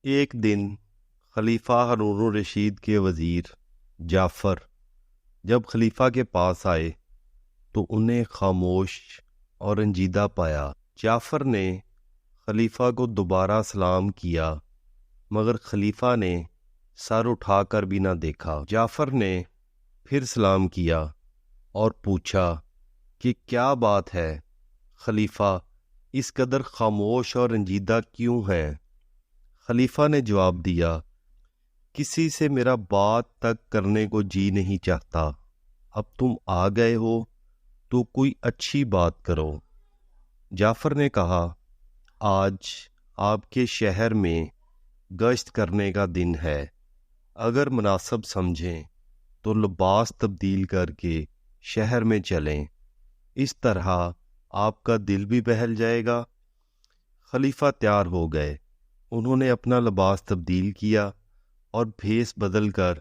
ایک دن خلیفہ ہارون الرشید کے وزیر جعفر جب خلیفہ کے پاس آئے تو انہیں خاموش اور رنجیدہ پایا۔ جعفر نے خلیفہ کو دوبارہ سلام کیا مگر خلیفہ نے سر اٹھا کر بھی نہ دیکھا۔ جعفر نے پھر سلام کیا اور پوچھا کہ کیا بات ہے خلیفہ، اس قدر خاموش اور رنجیدہ کیوں ہیں؟ خلیفہ نے جواب دیا، کسی سے میرا بات تک کرنے کو جی نہیں چاہتا، اب تم آ گئے ہو تو کوئی اچھی بات کرو۔ جعفر نے کہا، آج آپ کے شہر میں گشت کرنے کا دن ہے، اگر مناسب سمجھیں تو لباس تبدیل کر کے شہر میں چلیں، اس طرح آپ کا دل بھی بہل جائے گا۔ خلیفہ تیار ہو گئے، انہوں نے اپنا لباس تبدیل کیا اور بھیس بدل کر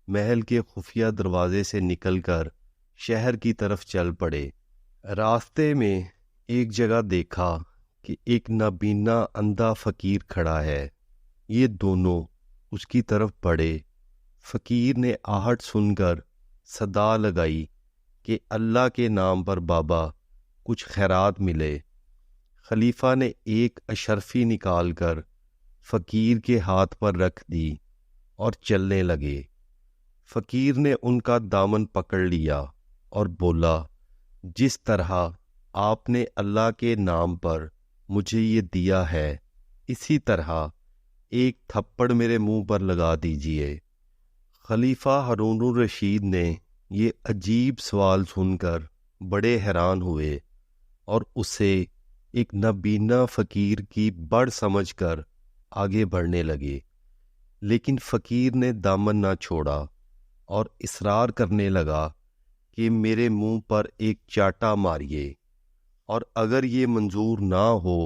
محل کے خفیہ دروازے سے نکل کر شہر کی طرف چل پڑے۔ راستے میں ایک جگہ دیکھا کہ ایک نابینا اندھا فقیر کھڑا ہے، یہ دونوں اس کی طرف بڑھے۔ فقیر نے آہٹ سن کر صدا لگائی کہ اللہ کے نام پر بابا کچھ خیرات ملے۔ خلیفہ نے ایک اشرفی نکال کر فقیر کے ہاتھ پر رکھ دی اور چلنے لگے۔ فقیر نے ان کا دامن پکڑ لیا اور بولا، جس طرح آپ نے اللہ کے نام پر مجھے یہ دیا ہے، اسی طرح ایک تھپڑ میرے منہ پر لگا دیجئے۔ خلیفہ ہارون الرشید نے یہ عجیب سوال سن کر بڑے حیران ہوئے اور اسے ایک نابینا فقیر کی بڑھ سمجھ کر آگے بڑھنے لگے، لیکن فقیر نے دامن نہ چھوڑا اور اصرار کرنے لگا کہ میرے منہ پر ایک چاٹا ماریے، اور اگر یہ منظور نہ ہو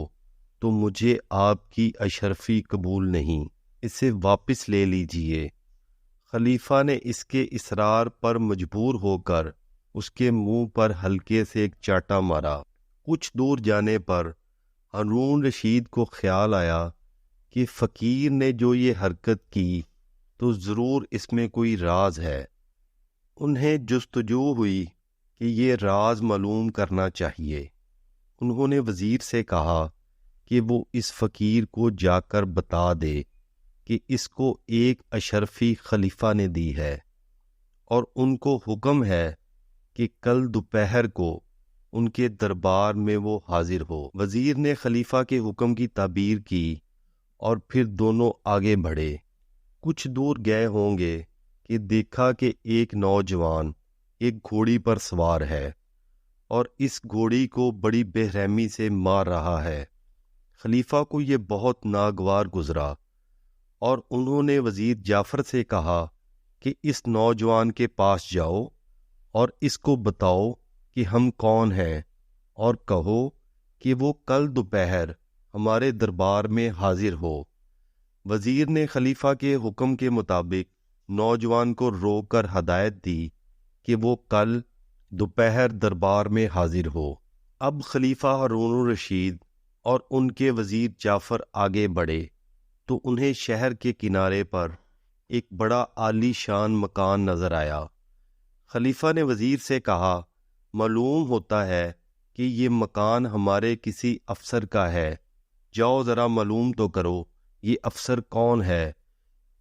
تو مجھے آپ کی اشرفی قبول نہیں، اسے واپس لے لیجئے۔ خلیفہ نے اس کے اصرار پر مجبور ہو کر اس کے منہ پر ہلکے سے ایک چاٹا مارا۔ کچھ دور جانے پر ہارون رشید کو خیال آیا کہ فقیر نے جو یہ حرکت کی تو ضرور اس میں کوئی راز ہے۔ انہیں جستجو ہوئی کہ یہ راز معلوم کرنا چاہیے۔ انہوں نے وزیر سے کہا کہ وہ اس فقیر کو جا کر بتا دے کہ اس کو ایک اشرفی خلیفہ نے دی ہے اور ان کو حکم ہے کہ کل دوپہر کو ان کے دربار میں وہ حاضر ہو۔ وزیر نے خلیفہ کے حکم کی تعبیر کی اور پھر دونوں آگے بڑھے۔ کچھ دور گئے ہوں گے کہ دیکھا کہ ایک نوجوان ایک گھوڑی پر سوار ہے اور اس گھوڑی کو بڑی بے رحمی سے مار رہا ہے۔ خلیفہ کو یہ بہت ناگوار گزرا اور انہوں نے وزیر جعفر سے کہا کہ اس نوجوان کے پاس جاؤ اور اس کو بتاؤ کہ ہم کون ہیں، اور کہو کہ وہ کل دوپہر ہمارے دربار میں حاضر ہو۔ وزیر نے خلیفہ کے حکم کے مطابق نوجوان کو روک کر ہدایت دی کہ وہ کل دوپہر دربار میں حاضر ہو۔ اب خلیفہ ہارون الرشید اور ان کے وزیر جعفر آگے بڑھے تو انہیں شہر کے کنارے پر ایک بڑا عالی شان مکان نظر آیا۔ خلیفہ نے وزیر سے کہا، معلوم ہوتا ہے کہ یہ مکان ہمارے کسی افسر کا ہے، جاؤ ذرا معلوم تو کرو یہ افسر کون ہے،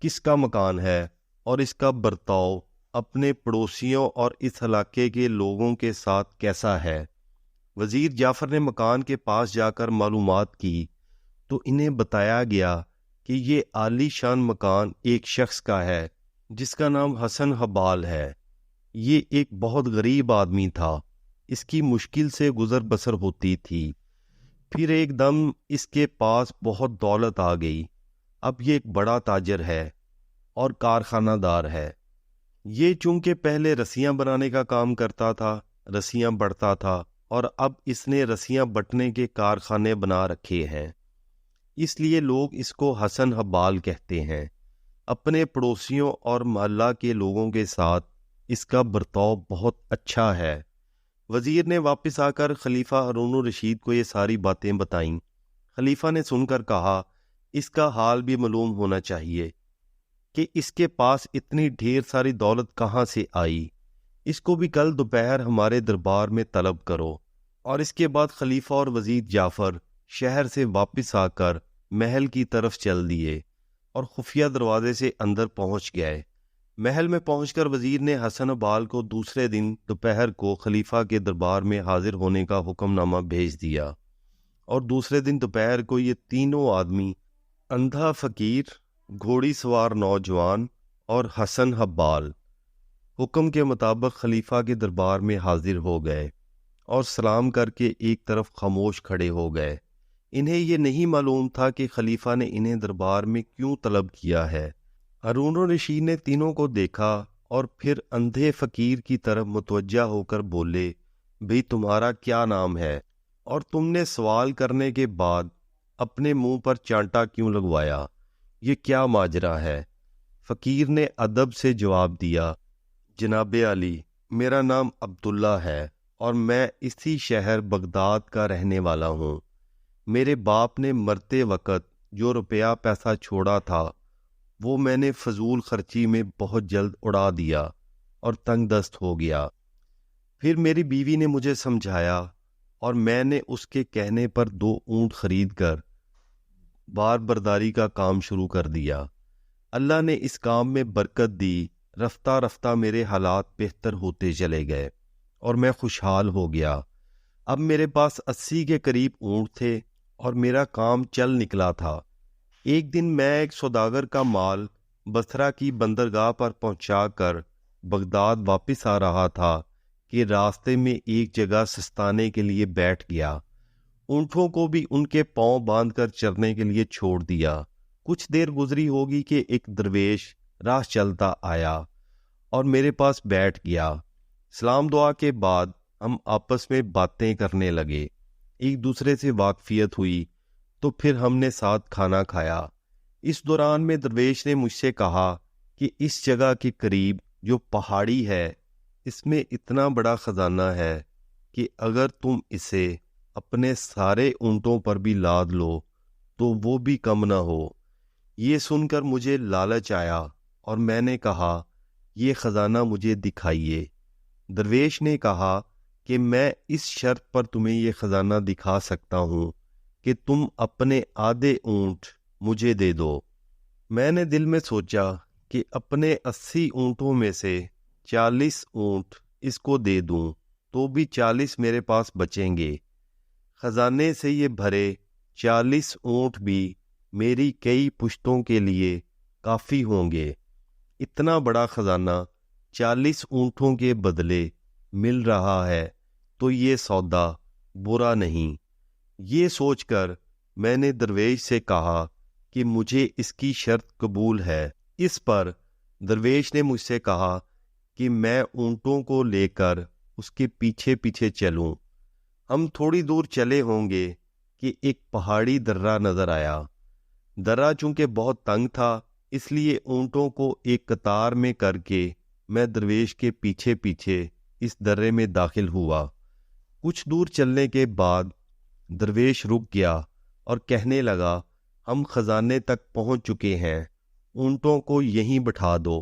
کس کا مکان ہے اور اس کا برتاؤ اپنے پڑوسیوں اور اس علاقے کے لوگوں کے ساتھ کیسا ہے۔ وزیر جعفر نے مکان کے پاس جا کر معلومات کی تو انہیں بتایا گیا کہ یہ عالی شان مکان ایک شخص کا ہے جس کا نام حسن حبال ہے۔ یہ ایک بہت غریب آدمی تھا، اس کی مشکل سے گزر بسر ہوتی تھی۔ پھر ایک دم اس کے پاس بہت دولت آ گئی، اب یہ ایک بڑا تاجر ہے اور کارخانہ دار ہے۔ یہ چونکہ پہلے رسیاں بنانے کا کام کرتا تھا، رسیاں بڑھتا تھا، اور اب اس نے رسیاں بٹنے کے کارخانے بنا رکھے ہیں، اس لیے لوگ اس کو حسن حبال کہتے ہیں۔ اپنے پڑوسیوں اور محلہ کے لوگوں کے ساتھ اس کا برتاؤ بہت اچھا ہے۔ وزیر نے واپس آ کر خلیفہ ہارون الرشید کو یہ ساری باتیں بتائیں۔ خلیفہ نے سن کر کہا، اس کا حال بھی معلوم ہونا چاہیے کہ اس کے پاس اتنی ڈھیر ساری دولت کہاں سے آئی۔ اس کو بھی کل دوپہر ہمارے دربار میں طلب کرو۔ اور اس کے بعد خلیفہ اور وزیر جعفر شہر سے واپس آ کر محل کی طرف چل دیے اور خفیہ دروازے سے اندر پہنچ گئے۔ محل میں پہنچ کر وزیر نے حسن بال کو دوسرے دن دوپہر کو خلیفہ کے دربار میں حاضر ہونے کا حکم نامہ بھیج دیا، اور دوسرے دن دوپہر کو یہ تینوں آدمی، اندھا فقیر، گھوڑی سوار نوجوان اور حسن حبال، حکم کے مطابق خلیفہ کے دربار میں حاضر ہو گئے اور سلام کر کے ایک طرف خاموش کھڑے ہو گئے۔ انہیں یہ نہیں معلوم تھا کہ خلیفہ نے انہیں دربار میں کیوں طلب کیا ہے۔ ہارون الرشید نے تینوں کو دیکھا اور پھر اندھے فقیر کی طرف متوجہ ہو کر بولے، بھئی تمہارا کیا نام ہے، اور تم نے سوال کرنے کے بعد اپنے منہ پر چانٹا کیوں لگوایا؟ یہ کیا ماجرا ہے؟ فقیر نے ادب سے جواب دیا، جناب علی، میرا نام عبداللہ ہے اور میں اسی شہر بغداد کا رہنے والا ہوں۔ میرے باپ نے مرتے وقت جو روپیہ پیسہ چھوڑا تھا وہ میں نے فضول خرچی میں بہت جلد اڑا دیا اور تنگ دست ہو گیا۔ پھر میری بیوی نے مجھے سمجھایا اور میں نے اس کے کہنے پر 2 اونٹ خرید کر بار برداری کا کام شروع کر دیا۔ اللہ نے اس کام میں برکت دی، رفتہ رفتہ میرے حالات بہتر ہوتے چلے گئے اور میں خوشحال ہو گیا۔ اب میرے پاس 80 کے قریب اونٹ تھے اور میرا کام چل نکلا تھا۔ ایک دن میں ایک سوداگر کا مال بصرہ کی بندرگاہ پر پہنچا کر بغداد واپس آ رہا تھا کہ راستے میں ایک جگہ سستانے کے لیے بیٹھ گیا۔ اونٹوں کو بھی ان کے پاؤں باندھ کر چرنے کے لیے چھوڑ دیا۔ کچھ دیر گزری ہوگی کہ ایک درویش راہ چلتا آیا اور میرے پاس بیٹھ گیا۔ سلام دعا کے بعد ہم آپس میں باتیں کرنے لگے، ایک دوسرے سے واقفیت ہوئی، تو پھر ہم نے ساتھ کھانا کھایا۔ اس دوران میں درویش نے مجھ سے کہا کہ اس جگہ کے قریب جو پہاڑی ہے اس میں اتنا بڑا خزانہ ہے کہ اگر تم اسے اپنے سارے اونٹوں پر بھی لاد لو تو وہ بھی کم نہ ہو۔ یہ سن کر مجھے لالچ آیا اور میں نے کہا، یہ خزانہ مجھے دکھائیے۔ درویش نے کہا کہ میں اس شرط پر تمہیں یہ خزانہ دکھا سکتا ہوں کہ تم اپنے آدھے اونٹ مجھے دے دو۔ میں نے دل میں سوچا کہ اپنے 80 اونٹوں میں سے 40 اونٹ اس کو دے دوں تو بھی 40 میرے پاس بچیں گے۔ خزانے سے یہ بھرے 40 اونٹ بھی میری کئی پشتوں کے لیے کافی ہوں گے۔ اتنا بڑا خزانہ 40 اونٹوں کے بدلے مل رہا ہے تو یہ سودا برا نہیں۔ یہ سوچ کر میں نے درویش سے کہا کہ مجھے اس کی شرط قبول ہے۔ اس پر درویش نے مجھ سے کہا کہ میں اونٹوں کو لے کر اس کے پیچھے پیچھے چلوں۔ ہم تھوڑی دور چلے ہوں گے کہ ایک پہاڑی درہ نظر آیا۔ درہ چونکہ بہت تنگ تھا اس لیے اونٹوں کو ایک قطار میں کر کے میں درویش کے پیچھے پیچھے اس درے میں داخل ہوا۔ کچھ دور چلنے کے بعد درویش رک گیا اور کہنے لگا، ہم خزانے تک پہنچ چکے ہیں، اونٹوں کو یہیں بٹھا دو۔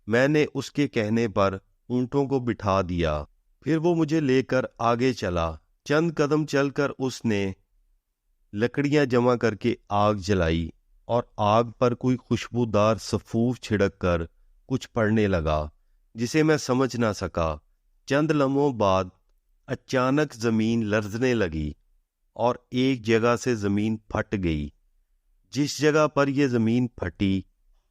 میں نے اس کے کہنے پر اونٹوں کو بٹھا دیا۔ پھر وہ مجھے لے کر آگے چلا۔ چند قدم چل کر اس نے لکڑیاں جمع کر کے آگ جلائی اور آگ پر کوئی خوشبودار سفوف چھڑک کر کچھ پڑھنے لگا جسے میں سمجھ نہ سکا۔ چند لمحوں بعد اچانک زمین لرزنے لگی اور ایک جگہ سے زمین پھٹ گئی۔ جس جگہ پر یہ زمین پھٹی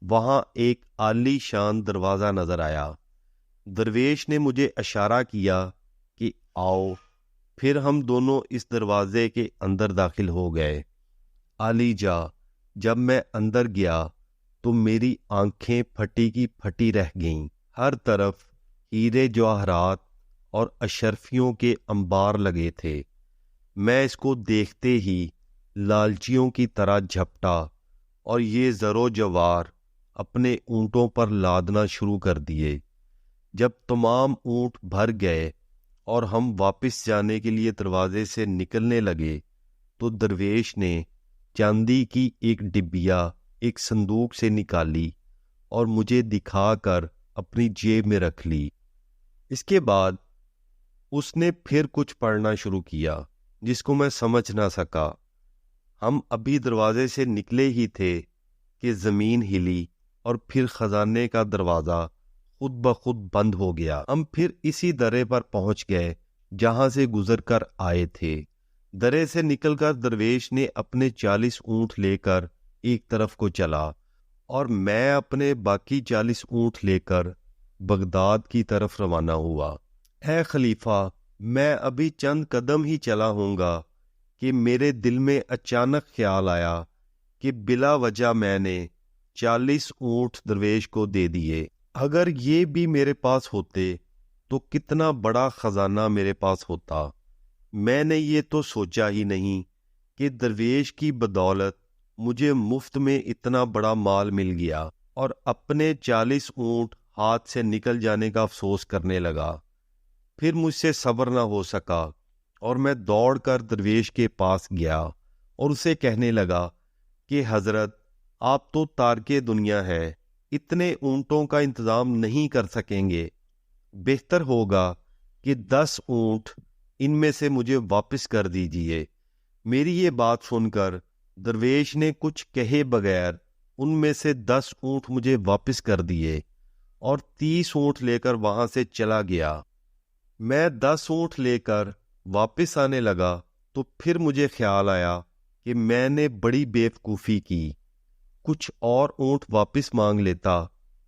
وہاں ایک عالی شان دروازہ نظر آیا۔ درویش نے مجھے اشارہ کیا کہ آؤ، پھر ہم دونوں اس دروازے کے اندر داخل ہو گئے۔ علی جا، جب میں اندر گیا تو میری آنکھیں پھٹی کی پھٹی رہ گئیں۔ ہر طرف ہیرے جواہرات اور اشرفیوں کے انبار لگے تھے۔ میں اس کو دیکھتے ہی لالچیوں کی طرح جھپٹا اور یہ زر و جوار اپنے اونٹوں پر لادنا شروع کر دیے۔ جب تمام اونٹ بھر گئے اور ہم واپس جانے کے لیے دروازے سے نکلنے لگے تو درویش نے چاندی کی ایک ڈبیا ایک صندوق سے نکالی اور مجھے دکھا کر اپنی جیب میں رکھ لی۔ اس کے بعد اس نے پھر کچھ پڑھنا شروع کیا جس کو میں سمجھ نہ سکا۔ ہم ابھی دروازے سے نکلے ہی تھے کہ زمین ہلی اور پھر خزانے کا دروازہ خود بخود بند ہو گیا۔ ہم پھر اسی درے پر پہنچ گئے جہاں سے گزر کر آئے تھے۔ درے سے نکل کر درویش نے اپنے 40 اونٹ لے کر ایک طرف کو چلا اور میں اپنے باقی 40 اونٹ لے کر بغداد کی طرف روانہ ہوا۔ اے خلیفہ، میں ابھی چند قدم ہی چلا ہوں گا کہ میرے دل میں اچانک خیال آیا کہ بلا وجہ میں نے 40 اونٹ درویش کو دے دیے۔ اگر یہ بھی میرے پاس ہوتے تو کتنا بڑا خزانہ میرے پاس ہوتا۔ میں نے یہ تو سوچا ہی نہیں کہ درویش کی بدولت مجھے مفت میں اتنا بڑا مال مل گیا، اور اپنے 40 اونٹ ہاتھ سے نکل جانے کا افسوس کرنے لگا۔ پھر مجھ سے صبر نہ ہو سکا اور میں دوڑ کر درویش کے پاس گیا اور اسے کہنے لگا کہ حضرت، آپ تو تارکے دنیا ہے، اتنے اونٹوں کا انتظام نہیں کر سکیں گے۔ بہتر ہوگا کہ 10 اونٹ ان میں سے مجھے واپس کر دیجئے۔ میری یہ بات سن کر درویش نے کچھ کہے بغیر ان میں سے 10 اونٹ مجھے واپس کر دیے اور 30 اونٹ لے کر وہاں سے چلا گیا۔ میں 10 اونٹ لے کر واپس آنے لگا تو پھر مجھے خیال آیا کہ میں نے بڑی بیوقوفی کی، کچھ اور اونٹ واپس مانگ لیتا،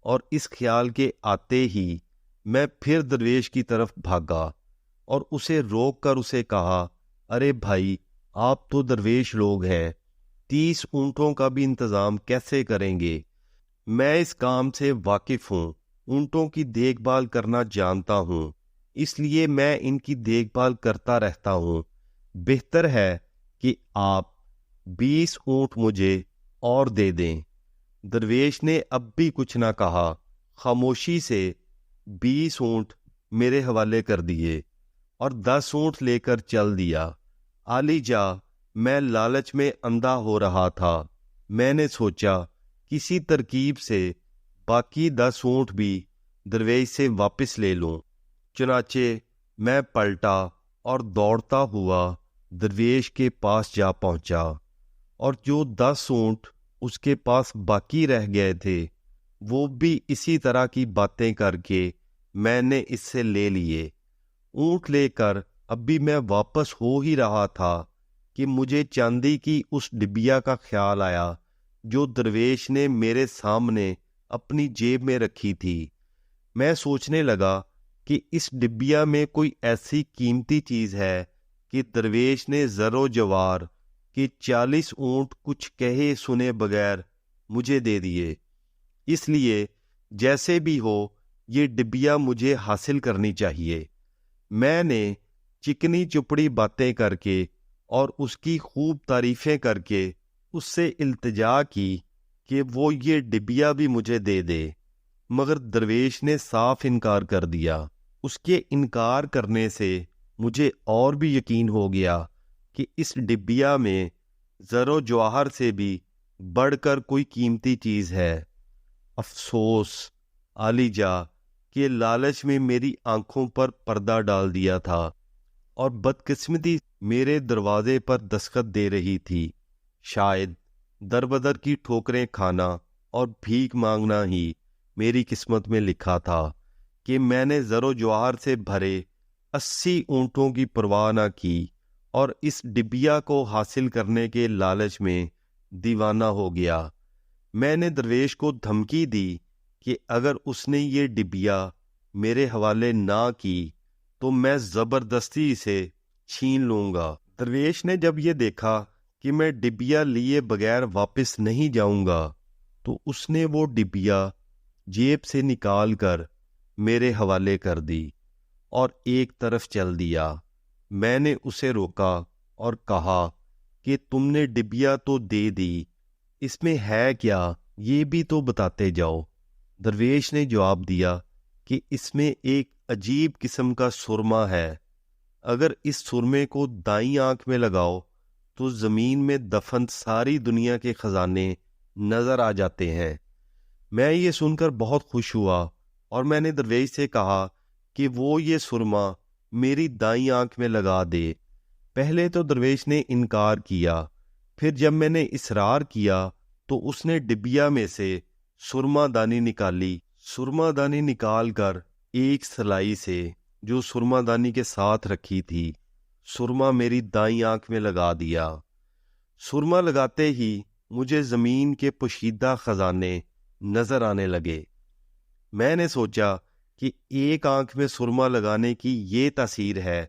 اور اس خیال کے آتے ہی میں پھر درویش کی طرف بھاگا اور اسے روک کر اسے کہا، ارے بھائی، آپ تو درویش لوگ ہیں، 30 اونٹوں کا بھی انتظام کیسے کریں گے؟ میں اس کام سے واقف ہوں، اونٹوں کی دیکھ بھال کرنا جانتا ہوں، اس لیے میں ان کی دیکھ بھال کرتا رہتا ہوں۔ بہتر ہے کہ آپ 20 اونٹ مجھے اور دے دیں۔ درویش نے اب بھی کچھ نہ کہا، خاموشی سے 20 اونٹ میرے حوالے کر دیے اور 10 اونٹ لے کر چل دیا۔ عالی جا، میں لالچ میں اندھا ہو رہا تھا۔ میں نے سوچا کسی ترکیب سے باقی 10 اونٹ بھی درویش سے واپس لے لوں۔ چنانچہ میں پلٹا اور دوڑتا ہوا درویش کے پاس جا پہنچا، اور جو 10 اونٹ اس کے پاس باقی رہ گئے تھے وہ بھی اسی طرح کی باتیں کر کے میں نے اس سے لے لیے۔ اونٹ لے کر اب بھی میں واپس ہو ہی رہا تھا کہ مجھے چاندی کی اس ڈبیا کا خیال آیا جو درویش نے میرے سامنے اپنی جیب میں رکھی تھی۔ میں سوچنے لگا کہ اس ڈبیا میں کوئی ایسی قیمتی چیز ہے کہ درویش نے زر و جوار کہ 40 اونٹ کچھ کہے سنے بغیر مجھے دے دیے۔ اس لیے جیسے بھی ہو یہ ڈبیا مجھے حاصل کرنی چاہیے۔ میں نے چکنی چپڑی باتیں کر کے اور اس کی خوب تعریفیں کر کے اس سے التجا کی کہ وہ یہ ڈبیا بھی مجھے دے دے، مگر درویش نے صاف انکار کر دیا۔ اس کے انکار کرنے سے مجھے اور بھی یقین ہو گیا کہ اس ڈبیا میں زر و جواہر سے بھی بڑھ کر کوئی قیمتی چیز ہے۔ افسوس عالی جا کہ لالچ میں میری آنکھوں پر پردہ ڈال دیا تھا اور بدقسمتی میرے دروازے پر دستخط دے رہی تھی۔ شاید در بدر کی ٹھوکریں کھانا اور بھیک مانگنا ہی میری قسمت میں لکھا تھا کہ میں نے زر و جواہر سے بھرے 80 اونٹوں کی پرواہ نہ کی اور اس ڈبیا کو حاصل کرنے کے لالچ میں دیوانہ ہو گیا۔ میں نے درویش کو دھمکی دی کہ اگر اس نے یہ ڈبیا میرے حوالے نہ کی تو میں زبردستی اسے چھین لوں گا۔ درویش نے جب یہ دیکھا کہ میں ڈبیا لیے بغیر واپس نہیں جاؤں گا تو اس نے وہ ڈبیا جیب سے نکال کر میرے حوالے کر دی اور ایک طرف چل دیا۔ میں نے اسے روکا اور کہا کہ تم نے ڈبیا تو دے دی، اس میں ہے کیا یہ بھی تو بتاتے جاؤ۔ درویش نے جواب دیا کہ اس میں ایک عجیب قسم کا سرما ہے، اگر اس سرمے کو دائیں آنکھ میں لگاؤ تو زمین میں دفن ساری دنیا کے خزانے نظر آ جاتے ہیں۔ میں یہ سن کر بہت خوش ہوا اور میں نے درویش سے کہا کہ وہ یہ سرما میری دائیں آنکھ میں لگا دے۔ پہلے تو درویش نے انکار کیا، پھر جب میں نے اصرار کیا تو اس نے ڈبیا میں سے سرما دانی نکالی۔ سرما دانی نکال کر ایک سلائی سے جو سرما دانی کے ساتھ رکھی تھی سرما میری دائیں آنکھ میں لگا دیا۔ سرما لگاتے ہی مجھے زمین کے پوشیدہ خزانے نظر آنے لگے۔ میں نے سوچا کہ ایک آنکھ میں سرما لگانے کی یہ تاثیر ہے،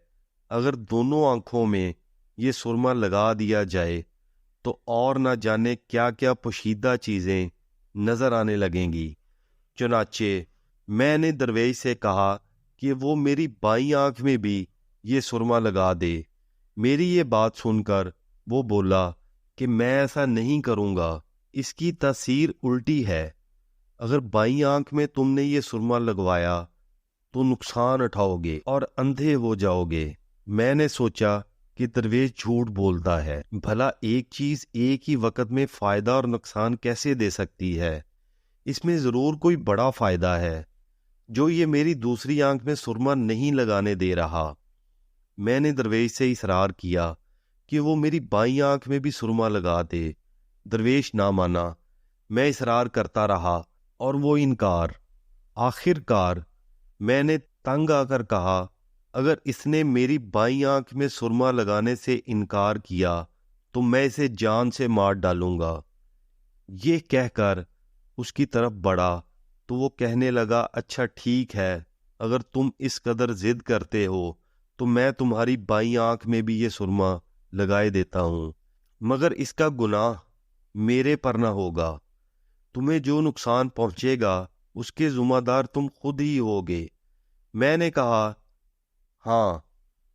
اگر دونوں آنکھوں میں یہ سرما لگا دیا جائے تو اور نہ جانے کیا کیا پوشیدہ چیزیں نظر آنے لگیں گی۔ چنانچہ میں نے درویش سے کہا کہ وہ میری بائیں آنکھ میں بھی یہ سرما لگا دے۔ میری یہ بات سن کر وہ بولا کہ میں ایسا نہیں کروں گا، اس کی تاثیر الٹی ہے۔ اگر بائیں آنکھ میں تم نے یہ سرما لگوایا تو نقصان اٹھاؤ گے اور اندھے ہو جاؤ گے۔ میں نے سوچا کہ درویش جھوٹ بولتا ہے، بھلا ایک چیز ایک ہی وقت میں فائدہ اور نقصان کیسے دے سکتی ہے؟ اس میں ضرور کوئی بڑا فائدہ ہے جو یہ میری دوسری آنکھ میں سرما نہیں لگانے دے رہا۔ میں نے درویش سے اصرار کیا کہ وہ میری بائیں آنکھ میں بھی سرما لگا دے۔ درویش نہ مانا، میں اصرار کرتا رہا اور وہ انکار۔ آخر کار میں نے تنگ آ کر کہا، اگر اس نے میری بائیں آنکھ میں سرما لگانے سے انکار کیا تو میں اسے جان سے مار ڈالوں گا۔ یہ کہہ کر اس کی طرف بڑھا تو وہ کہنے لگا، اچھا ٹھیک ہے، اگر تم اس قدر ضد کرتے ہو تو میں تمہاری بائیں آنکھ میں بھی یہ سرما لگائے دیتا ہوں، مگر اس کا گناہ میرے پر نہ ہوگا۔ تمہیں جو نقصان پہنچے گا اس کے ذمہ دار تم خود ہی ہوگے۔ میں نے کہا، ہاں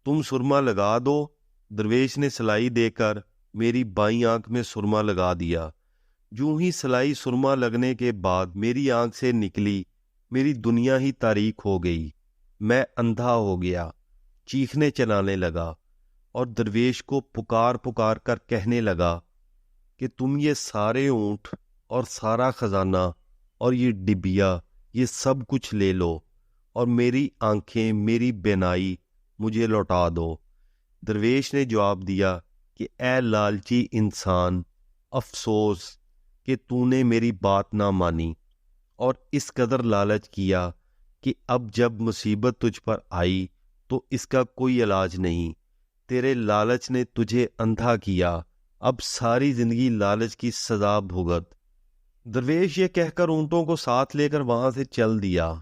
تم سرما لگا دو۔ درویش نے سلائی دے کر میری بائیں آنکھ میں سرما لگا دیا۔ جو ہی سلائی سرما لگنے کے بعد میری آنکھ سے نکلی، میری دنیا ہی تاریک ہو گئی۔ میں اندھا ہو گیا، چیخنے چلانے لگا اور درویش کو پکار پکار کر کہنے لگا کہ تم یہ سارے اونٹ اور سارا خزانہ اور یہ ڈبیا، یہ سب کچھ لے لو اور میری آنکھیں، میری بینائی مجھے لوٹا دو۔ درویش نے جواب دیا کہ اے لالچی انسان، افسوس کہ تو نے میری بات نہ مانی اور اس قدر لالچ کیا کہ اب جب مصیبت تجھ پر آئی تو اس کا کوئی علاج نہیں۔ تیرے لالچ نے تجھے اندھا کیا، اب ساری زندگی لالچ کی سزا بھگت۔ درویش یہ کہہ کر اونٹوں کو ساتھ لے کر وہاں سے چل دیا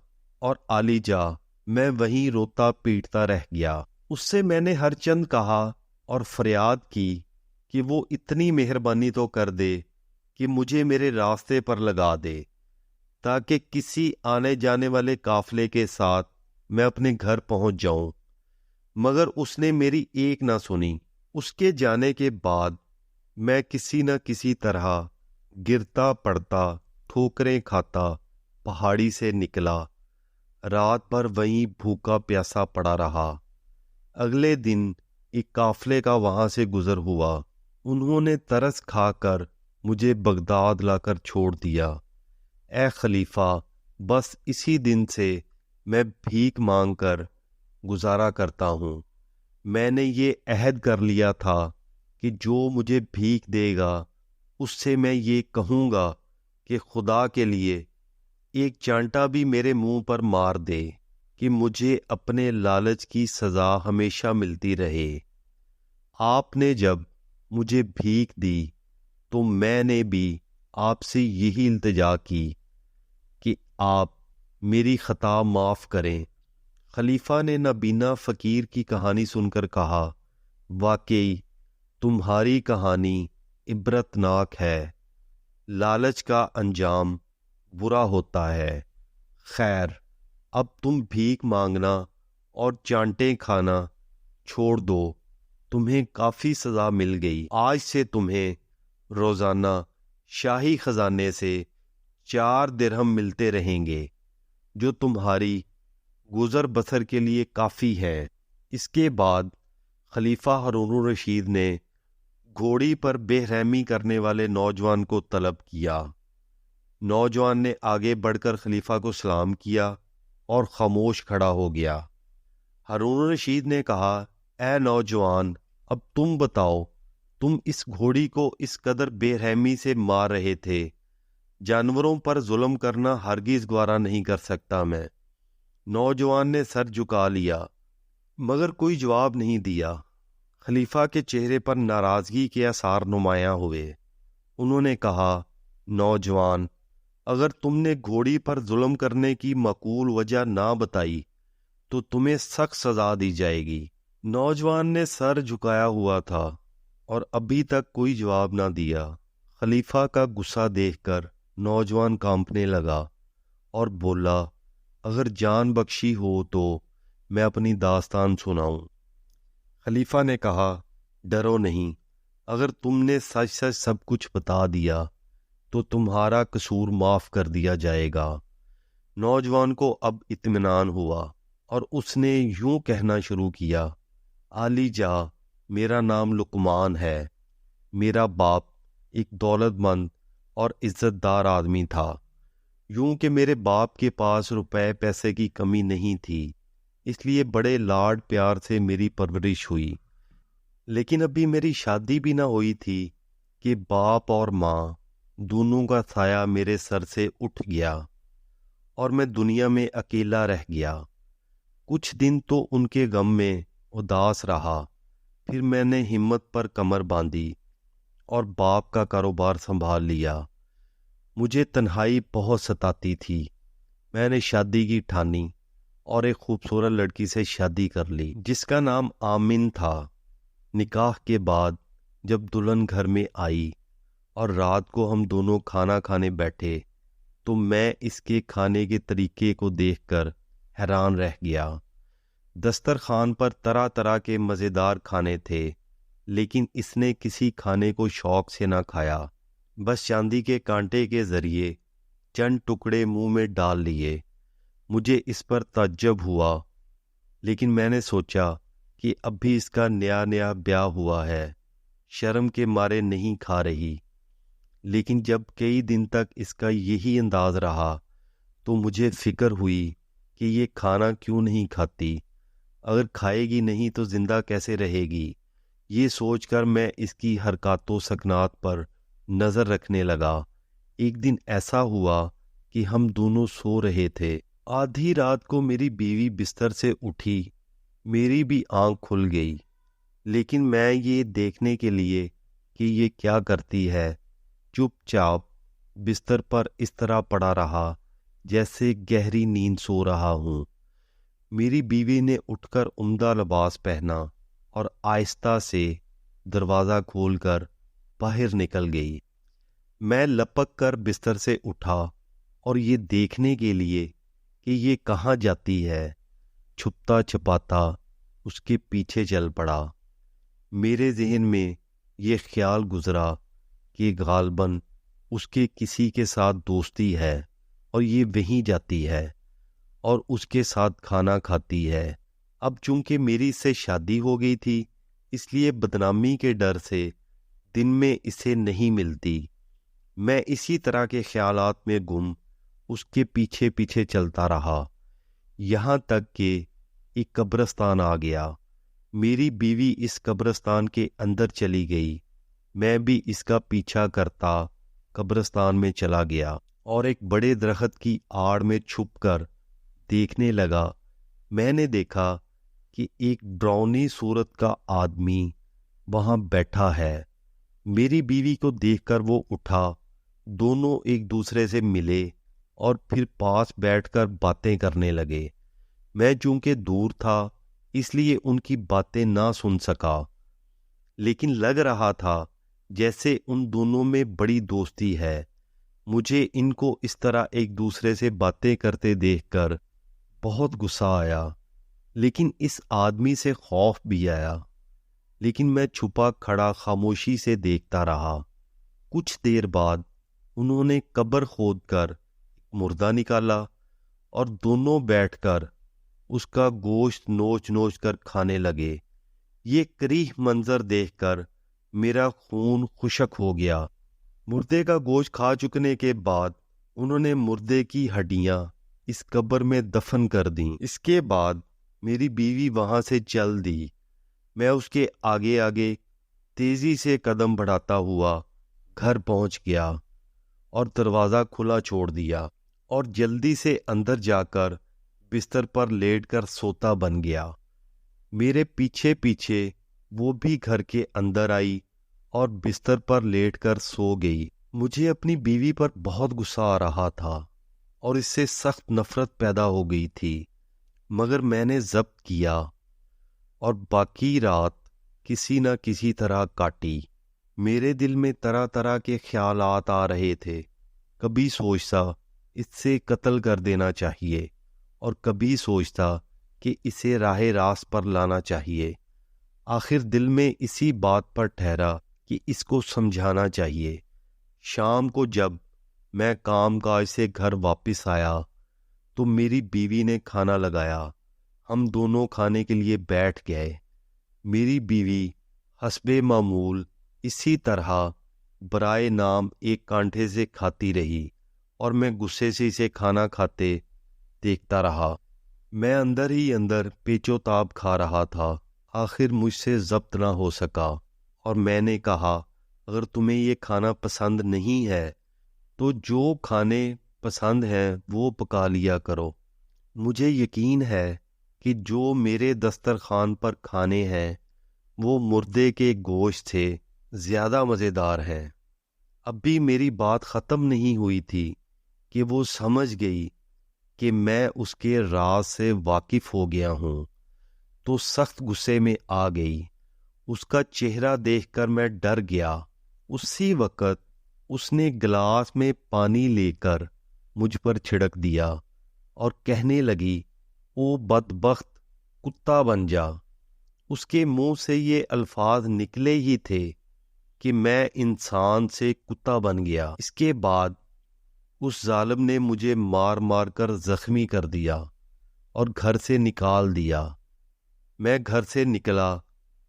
اور عالی جا میں وہیں روتا پیٹتا رہ گیا۔ اس سے میں نے ہر چند کہا اور فریاد کی کہ وہ اتنی مہربانی تو کر دے کہ مجھے میرے راستے پر لگا دے تاکہ کسی آنے جانے والے قافلے کے ساتھ میں اپنے گھر پہنچ جاؤں، مگر اس نے میری ایک نہ سنی۔ اس کے جانے کے بعد میں کسی نہ کسی طرح گرتا پڑتا، ٹھوکریں کھاتا پہاڑی سے نکلا، رات بھر وہیں بھوکا پیاسا پڑا رہا۔ اگلے دن ایک قافلے کا وہاں سے گزر ہوا، انہوں نے ترس کھا کر مجھے بغداد لا کر چھوڑ دیا۔ اے خلیفہ، بس اسی دن سے میں بھیک مانگ کر گزارا کرتا ہوں۔ میں نے یہ عہد کر لیا تھا کہ جو مجھے بھیک دے گا اس سے میں یہ کہوں گا کہ خدا کے لیے ایک چانٹا بھی میرے منہ پر مار دے کہ مجھے اپنے لالچ کی سزا ہمیشہ ملتی رہے۔ آپ نے جب مجھے بھیک دی تو میں نے بھی آپ سے یہی التجا کی کہ آپ میری خطا معاف کریں۔ خلیفہ نے نابینا فقیر کی کہانی سن کر کہا، واقعی تمہاری کہانی عبرتناک ہے، لالچ کا انجام برا ہوتا ہے۔ خیر، اب تم بھیک مانگنا اور چانٹیں کھانا چھوڑ دو، تمہیں کافی سزا مل گئی۔ آج سے تمہیں روزانہ شاہی خزانے سے 4 درہم ملتے رہیں گے، جو تمہاری گزر بسر کے لیے کافی ہے۔ اس کے بعد خلیفہ ہارون الرشید نے گھوڑی پر بے رحمی کرنے والے نوجوان کو طلب کیا۔ نوجوان نے آگے بڑھ کر خلیفہ کو سلام کیا اور خاموش کھڑا ہو گیا۔ ہارون الرشید نے کہا، اے نوجوان، اب تم بتاؤ، تم اس گھوڑی کو اس قدر بے رحمی سے مار رہے تھے۔ جانوروں پر ظلم کرنا ہرگز گوارا نہیں کر سکتا میں۔ نوجوان نے سر جھکا لیا مگر کوئی جواب نہیں دیا۔ خلیفہ کے چہرے پر ناراضگی کے آثار نمایاں ہوئے۔ انہوں نے کہا، نوجوان، اگر تم نے گھوڑی پر ظلم کرنے کی معقول وجہ نہ بتائی تو تمہیں سخت سزا دی جائے گی۔ نوجوان نے سر جھکایا ہوا تھا اور ابھی تک کوئی جواب نہ دیا۔ خلیفہ کا غصہ دیکھ کر نوجوان کانپنے لگا اور بولا، اگر جان بخشی ہو تو میں اپنی داستان سناؤں۔ خلیفہ نے کہا، ڈرو نہیں، اگر تم نے سچ سچ سب کچھ بتا دیا تو تمہارا قصور معاف کر دیا جائے گا۔ نوجوان کو اب اطمینان ہوا اور اس نے یوں کہنا شروع کیا، عالی جا، میرا نام لقمان ہے۔ میرا باپ ایک دولت مند اور عزت دار آدمی تھا، یوں کہ میرے باپ کے پاس روپے پیسے کی کمی نہیں تھی، اس لیے بڑے لاڈ پیار سے میری پرورش ہوئی۔ لیکن ابھی میری شادی بھی نہ ہوئی تھی کہ باپ اور ماں دونوں کا سایہ میرے سر سے اٹھ گیا اور میں دنیا میں اکیلا رہ گیا۔ کچھ دن تو ان کے غم میں اداس رہا، پھر میں نے ہمت پر کمر باندھی اور باپ کا کاروبار سنبھال لیا۔ مجھے تنہائی بہت ستاتی تھی۔ میں نے شادی کی ٹھانی اور ایک خوبصورت لڑکی سے شادی کر لی جس کا نام آمن تھا۔ نکاح کے بعد جب دلہن گھر میں آئی اور رات کو ہم دونوں کھانا کھانے بیٹھے تو میں اس کے کھانے کے طریقے کو دیکھ کر حیران رہ گیا۔ دسترخوان پر طرح طرح کے مزیدار کھانے تھے، لیکن اس نے کسی کھانے کو شوق سے نہ کھایا، بس چاندی کے کانٹے کے ذریعے چند ٹکڑے منہ میں ڈال لیے۔ مجھے اس پر تعجب ہوا، لیکن میں نے سوچا کہ اب بھی اس کا نیا نیا بیاہ ہوا ہے، شرم کے مارے نہیں کھا رہی۔ لیکن جب کئی دن تک اس کا یہی انداز رہا تو مجھے فکر ہوئی کہ یہ کھانا کیوں نہیں کھاتی، اگر کھائے گی نہیں تو زندہ کیسے رہے گی۔ یہ سوچ کر میں اس کی حرکات و سکنات پر نظر رکھنے لگا۔ ایک دن ایسا ہوا کہ ہم دونوں سو رہے تھے۔ آدھی رات کو میری بیوی بستر سے اٹھی، میری بھی آنکھ کھل گئی، لیکن میں یہ دیکھنے کے لیے کہ یہ کیا کرتی ہے چپ چاپ بستر پر اس طرح پڑا رہا جیسے گہری نیند سو رہا ہوں۔ میری بیوی نے اٹھ کر عمدہ لباس پہنا اور آہستہ سے دروازہ کھول کر باہر نکل گئی۔ میں لپک کر بستر سے اٹھا اور یہ دیکھنے کے لیے کہ یہ کہاں جاتی ہے چھپتا چھپاتا اس کے پیچھے چل پڑا۔ میرے ذہن میں یہ خیال گزرا کہ غالباً اس کے کسی کے ساتھ دوستی ہے اور یہ وہیں جاتی ہے اور اس کے ساتھ کھانا کھاتی ہے۔ اب چونکہ میری اس سے شادی ہو گئی تھی، اس لیے بدنامی کے ڈر سے دن میں اسے نہیں ملتی۔ میں اسی طرح کے خیالات میں گم اس کے پیچھے پیچھے چلتا رہا، یہاں تک کہ ایک قبرستان آ گیا۔ میری بیوی اس قبرستان کے اندر چلی گئی، میں بھی اس کا پیچھا کرتا قبرستان میں چلا گیا اور ایک بڑے درخت کی آڑ میں چھپ کر دیکھنے لگا۔ میں نے دیکھا کہ ایک ڈراؤنی صورت کا آدمی وہاں بیٹھا ہے۔ میری بیوی کو دیکھ کر وہ اٹھا، دونوں ایک دوسرے سے ملے اور پھر پاس بیٹھ کر باتیں کرنے لگے۔ میں چونکہ دور تھا اس لیے ان کی باتیں نہ سن سکا، لیکن لگ رہا تھا جیسے ان دونوں میں بڑی دوستی ہے۔ مجھے ان کو اس طرح ایک دوسرے سے باتیں کرتے دیکھ کر بہت غصہ آیا، لیکن اس آدمی سے خوف بھی آیا، لیکن میں چھپا کھڑا خاموشی سے دیکھتا رہا۔ کچھ دیر بعد انہوں نے قبر کھود کر مردہ نکالا اور دونوں بیٹھ کر اس کا گوشت نوچ نوچ کر کھانے لگے۔ یہ کریہ منظر دیکھ کر میرا خون خشک ہو گیا۔ مردے کا گوشت کھا چکنے کے بعد انہوں نے مردے کی ہڈیاں اس قبر میں دفن کر دیں۔ اس کے بعد میری بیوی وہاں سے چل دی۔ میں اس کے آگے آگے تیزی سے قدم بڑھاتا ہوا گھر پہنچ گیا اور دروازہ کھلا چھوڑ دیا اور جلدی سے اندر جا کر بستر پر لیٹ کر سوتا بن گیا۔ میرے پیچھے پیچھے وہ بھی گھر کے اندر آئی اور بستر پر لیٹ کر سو گئی۔ مجھے اپنی بیوی پر بہت غصہ آ رہا تھا اور اس سے سخت نفرت پیدا ہو گئی تھی، مگر میں نے ضبط کیا اور باقی رات کسی نہ کسی طرح کاٹی۔ میرے دل میں طرح طرح کے خیالات آ رہے تھے۔ کبھی سوچتا اس سے قتل کر دینا چاہیے اور کبھی سوچتا کہ اسے راہ راست پر لانا چاہیے۔ آخر دل میں اسی بات پر ٹھہرا کہ اس کو سمجھانا چاہیے۔ شام کو جب میں کام کاج سے گھر واپس آیا تو میری بیوی نے کھانا لگایا۔ ہم دونوں کھانے کے لیے بیٹھ گئے۔ میری بیوی حسب معمول اسی طرح برائے نام ایک کانٹے سے کھاتی رہی اور میں غصے سے اسے کھانا کھاتے دیکھتا رہا۔ میں اندر ہی اندر پیچ و تاب کھا رہا تھا۔ آخر مجھ سے ضبط نہ ہو سکا اور میں نے کہا، اگر تمہیں یہ کھانا پسند نہیں ہے تو جو کھانے پسند ہیں وہ پکا لیا کرو۔ مجھے یقین ہے کہ جو میرے دسترخوان پر کھانے ہیں وہ مردے کے گوشت سے زیادہ مزیدار ہیں۔ اب بھی میری بات ختم نہیں ہوئی تھی کہ وہ سمجھ گئی کہ میں اس کے راز سے واقف ہو گیا ہوں تو سخت غصے میں آ گئی۔ اس کا چہرہ دیکھ کر میں ڈر گیا۔ اسی وقت اس نے گلاس میں پانی لے کر مجھ پر چھڑک دیا اور کہنے لگی، او بدبخت، کتا بن جا۔ اس کے منہ سے یہ الفاظ نکلے ہی تھے کہ میں انسان سے کتا بن گیا۔ اس کے بعد اس ظالم نے مجھے مار مار کر زخمی کر دیا اور گھر سے نکال دیا۔ میں گھر سے نکلا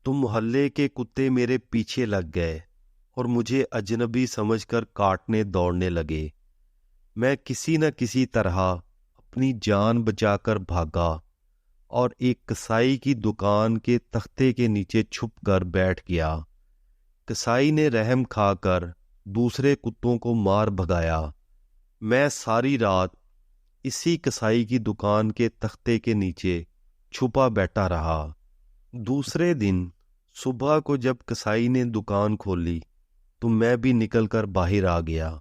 تو محلے کے کتے میرے پیچھے لگ گئے اور مجھے اجنبی سمجھ کر کاٹنے دوڑنے لگے۔ میں کسی نہ کسی طرح اپنی جان بچا کر بھاگا اور ایک کسائی کی دکان کے تختے کے نیچے چھپ کر بیٹھ گیا۔ کسائی نے رحم کھا کر دوسرے کتوں کو مار بھگایا۔ میں ساری رات اسی کسائی کی دکان کے تختے کے نیچے چھپا بیٹھا رہا۔ دوسرے دن صبح کو جب کسائی نے دکان کھولی تو میں بھی نکل کر باہر آ گیا۔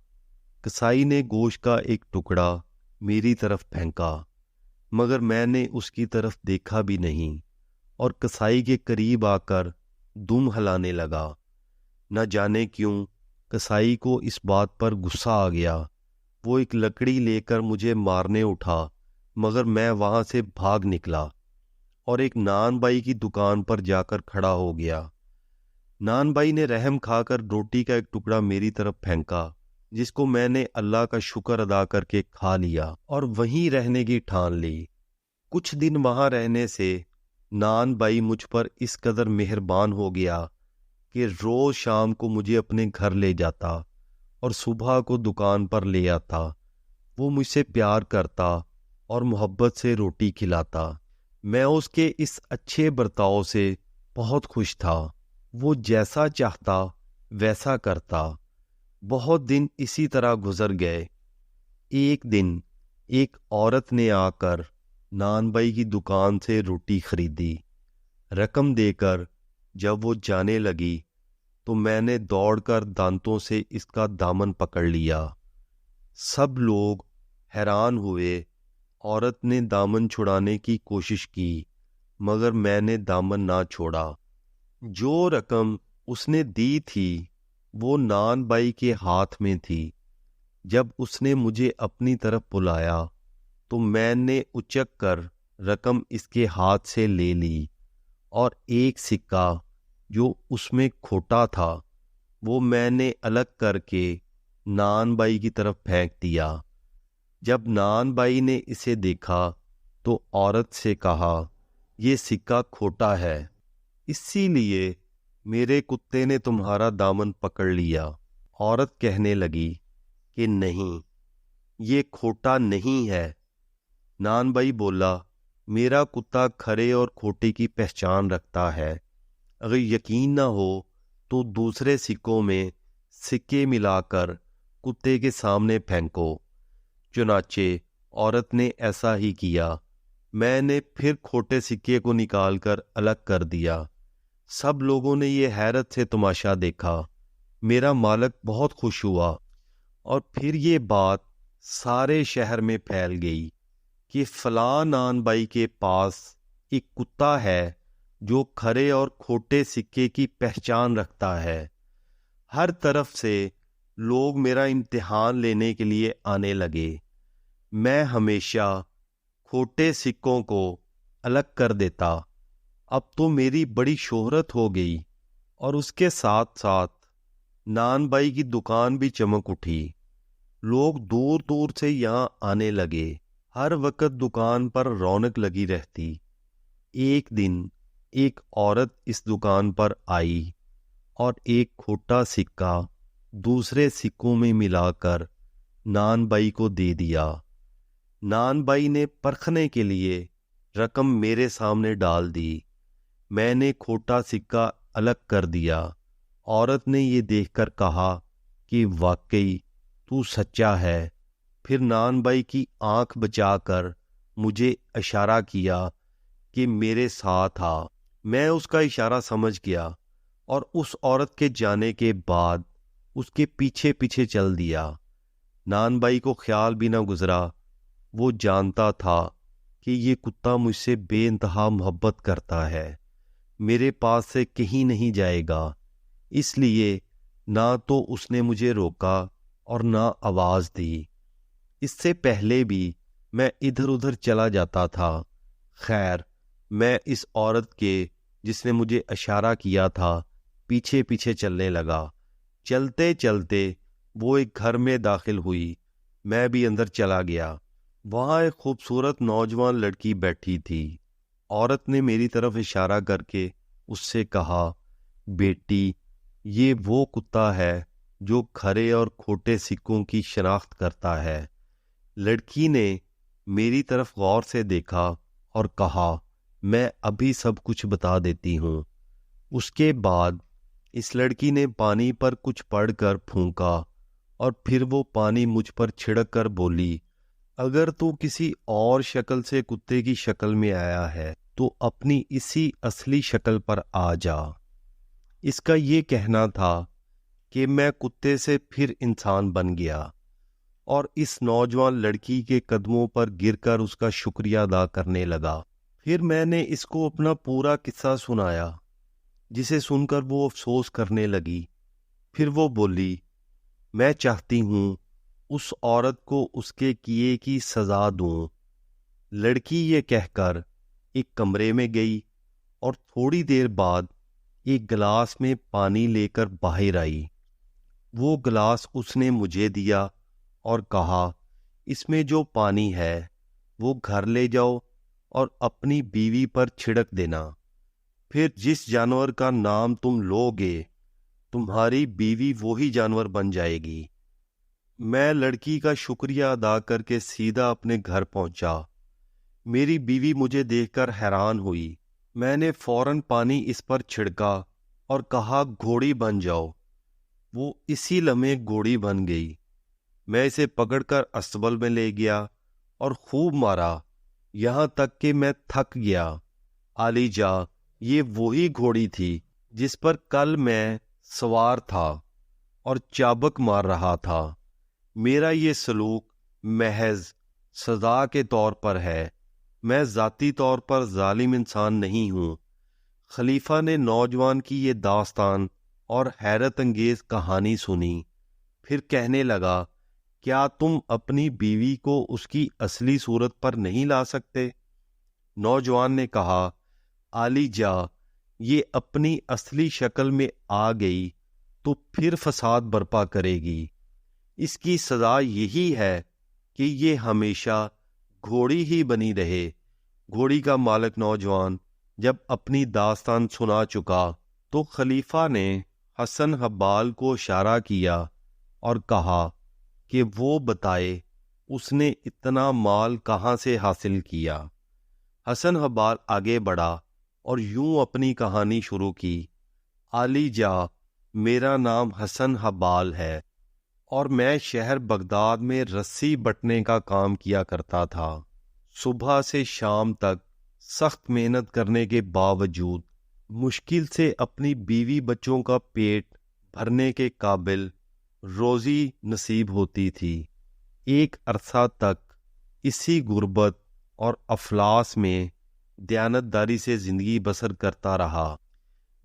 کسائی نے گوشت کا ایک ٹکڑا میری طرف پھینکا، مگر میں نے اس کی طرف دیکھا بھی نہیں اور کسائی کے قریب آ کر دم ہلانے لگا۔ نہ جانے کیوں کسائی کو اس بات پر غصہ آ گیا۔ وہ ایک لکڑی لے کر مجھے مارنے اٹھا، مگر میں وہاں سے بھاگ نکلا اور ایک نان بائی کی دکان پر جا کر کھڑا ہو گیا۔ نان بائی نے رحم کھا کر روٹی کا ایک ٹکڑا میری طرف پھینکا، جس کو میں نے اللہ کا شکر ادا کر کے کھا لیا اور وہیں رہنے کی ٹھان لی۔ کچھ دن وہاں رہنے سے نان بائی مجھ پر اس قدر مہربان ہو گیا کہ روز شام کو مجھے اپنے گھر لے جاتا اور صبح کو دکان پر لے آتا۔ وہ مجھ سے پیار کرتا اور محبت سے روٹی کھلاتا۔ میں اس کے اس اچھے برتاؤ سے بہت خوش تھا۔ وہ جیسا چاہتا ویسا کرتا۔ بہت دن اسی طرح گزر گئے۔ ایک دن ایک عورت نے آ کر نان بائی کی دکان سے روٹی خریدی۔ رقم دے کر جب وہ جانے لگی تو میں نے دوڑ کر دانتوں سے اس کا دامن پکڑ لیا۔ سب لوگ حیران ہوئے۔ عورت نے دامن چھڑانے کی کوشش کی، مگر میں نے دامن نہ چھوڑا۔ جو رقم اس نے دی تھی وہ نان بائی کے ہاتھ میں تھی۔ جب اس نے مجھے اپنی طرف بلایا تو میں نے اچک کر رقم اس کے ہاتھ سے لے لی اور ایک سکہ جو اس میں کھوٹا تھا وہ میں نے الگ کر کے نان بائی کی طرف پھینک دیا۔ جب نان بائی نے اسے دیکھا تو عورت سے کہا، یہ سکہ کھوٹا ہے، اسی لیے میرے کتے نے تمہارا دامن پکڑ لیا۔ عورت کہنے لگی کہ نہیں، یہ کھوٹا نہیں ہے۔ نان بھائی بولا، میرا کتا کھرے اور کھوٹے کی پہچان رکھتا ہے، اگر یقین نہ ہو تو دوسرے سکوں میں سکے ملا کر کتے کے سامنے پھینکو۔ چنانچہ عورت نے ایسا ہی کیا۔ میں نے پھر کھوٹے سکے کو نکال کر الگ کر دیا۔ سب لوگوں نے یہ حیرت سے تماشا دیکھا۔ میرا مالک بہت خوش ہوا، اور پھر یہ بات سارے شہر میں پھیل گئی کہ فلاں نان بائی کے پاس ایک کتا ہے جو کھرے اور کھوٹے سکے کی پہچان رکھتا ہے۔ ہر طرف سے لوگ میرا امتحان لینے کے لیے آنے لگے۔ میں ہمیشہ کھوٹے سکوں کو الگ کر دیتا۔ اب تو میری بڑی شہرت ہو گئی، اور اس کے ساتھ ساتھ نان بائی کی دکان بھی چمک اٹھی۔ لوگ دور دور سے یہاں آنے لگے۔ ہر وقت دکان پر رونق لگی رہتی۔ ایک دن ایک عورت اس دکان پر آئی اور ایک کھوٹا سکہ دوسرے سکوں میں ملا کر نان بائی کو دے دیا۔ نان بائی نے پرکھنے کے لیے رقم میرے سامنے ڈال دی۔ میں نے کھوٹا سکہ الگ کر دیا۔ عورت نے یہ دیکھ کر کہا کہ واقعی تو سچا ہے۔ پھر نان بائی کی آنکھ بچا کر مجھے اشارہ کیا کہ میرے ساتھ آ۔ میں اس کا اشارہ سمجھ گیا، اور اس عورت کے جانے کے بعد اس کے پیچھے پیچھے چل دیا۔ نان بائی کو خیال بھی نہ گزرا۔ وہ جانتا تھا کہ یہ کتا مجھ سے بے انتہا محبت کرتا ہے، میرے پاس سے کہیں نہیں جائے گا، اس لیے نہ تو اس نے مجھے روکا اور نہ آواز دی۔ اس سے پہلے بھی میں ادھر ادھر چلا جاتا تھا۔ خیر، میں اس عورت کے جس نے مجھے اشارہ کیا تھا پیچھے پیچھے چلنے لگا۔ چلتے چلتے وہ ایک گھر میں داخل ہوئی۔ میں بھی اندر چلا گیا۔ وہاں ایک خوبصورت نوجوان لڑکی بیٹھی تھی۔ عورت نے میری طرف اشارہ کر کے اس سے کہا، بیٹی، یہ وہ کتا ہے جو کھرے اور کھوٹے سکوں کی شناخت کرتا ہے۔ لڑکی نے میری طرف غور سے دیکھا اور کہا، میں ابھی سب کچھ بتا دیتی ہوں۔ اس کے بعد اس لڑکی نے پانی پر کچھ پڑھ کر پھونکا، اور پھر وہ پانی مجھ پر چھڑک کر بولی، اگر تو کسی اور شکل سے کتے کی شکل میں آیا ہے تو اپنی اسی اصلی شکل پر آ جا۔ اس کا یہ کہنا تھا کہ میں کتے سے پھر انسان بن گیا، اور اس نوجوان لڑکی کے قدموں پر گر کر اس کا شکریہ ادا کرنے لگا۔ پھر میں نے اس کو اپنا پورا قصہ سنایا، جسے سن کر وہ افسوس کرنے لگی۔ پھر وہ بولی، میں چاہتی ہوں اس عورت کو اس کے کیے کی سزا دوں۔ لڑکی یہ کہہ کر ایک کمرے میں گئی، اور تھوڑی دیر بعد ایک گلاس میں پانی لے کر باہر آئی۔ وہ گلاس اس نے مجھے دیا اور کہا، اس میں جو پانی ہے وہ گھر لے جاؤ اور اپنی بیوی پر چھڑک دینا، پھر جس جانور کا نام تم لو گے تمہاری بیوی وہی جانور بن جائے گی۔ میں لڑکی کا شکریہ ادا کر کے سیدھا اپنے گھر پہنچا۔ میری بیوی مجھے دیکھ کر حیران ہوئی۔ میں نے فوراً پانی اس پر چھڑکا اور کہا، گھوڑی بن جاؤ۔ وہ اسی لمحے گھوڑی بن گئی۔ میں اسے پکڑ کر استبل میں لے گیا اور خوب مارا، یہاں تک کہ میں تھک گیا۔ علی جا، یہ وہی گھوڑی تھی جس پر کل میں سوار تھا اور چابک مار رہا تھا۔ میرا یہ سلوک محض سزا کے طور پر ہے، میں ذاتی طور پر ظالم انسان نہیں ہوں۔ خلیفہ نے نوجوان کی یہ داستان اور حیرت انگیز کہانی سنی، پھر کہنے لگا، کیا تم اپنی بیوی کو اس کی اصلی صورت پر نہیں لا سکتے؟ نوجوان نے کہا، علی جا، یہ اپنی اصلی شکل میں آ گئی تو پھر فساد برپا کرے گی۔ اس کی سزا یہی ہے کہ یہ ہمیشہ گھوڑی ہی بنی رہے۔ گھوڑی کا مالک نوجوان جب اپنی داستان سنا چکا تو خلیفہ نے حسن حبال کو اشارہ کیا اور کہا کہ وہ بتائے اس نے اتنا مال کہاں سے حاصل کیا۔ حسن حبال آگے بڑھا اور یوں اپنی کہانی شروع کی۔ عالی جا، میرا نام حسن حبال ہے اور میں شہر بغداد میں رسی بٹنے کا کام کیا کرتا تھا۔ صبح سے شام تک سخت محنت کرنے کے باوجود مشکل سے اپنی بیوی بچوں کا پیٹ بھرنے کے قابل روزی نصیب ہوتی تھی۔ ایک عرصہ تک اسی غربت اور افلاس میں دیانتداری سے زندگی بسر کرتا رہا۔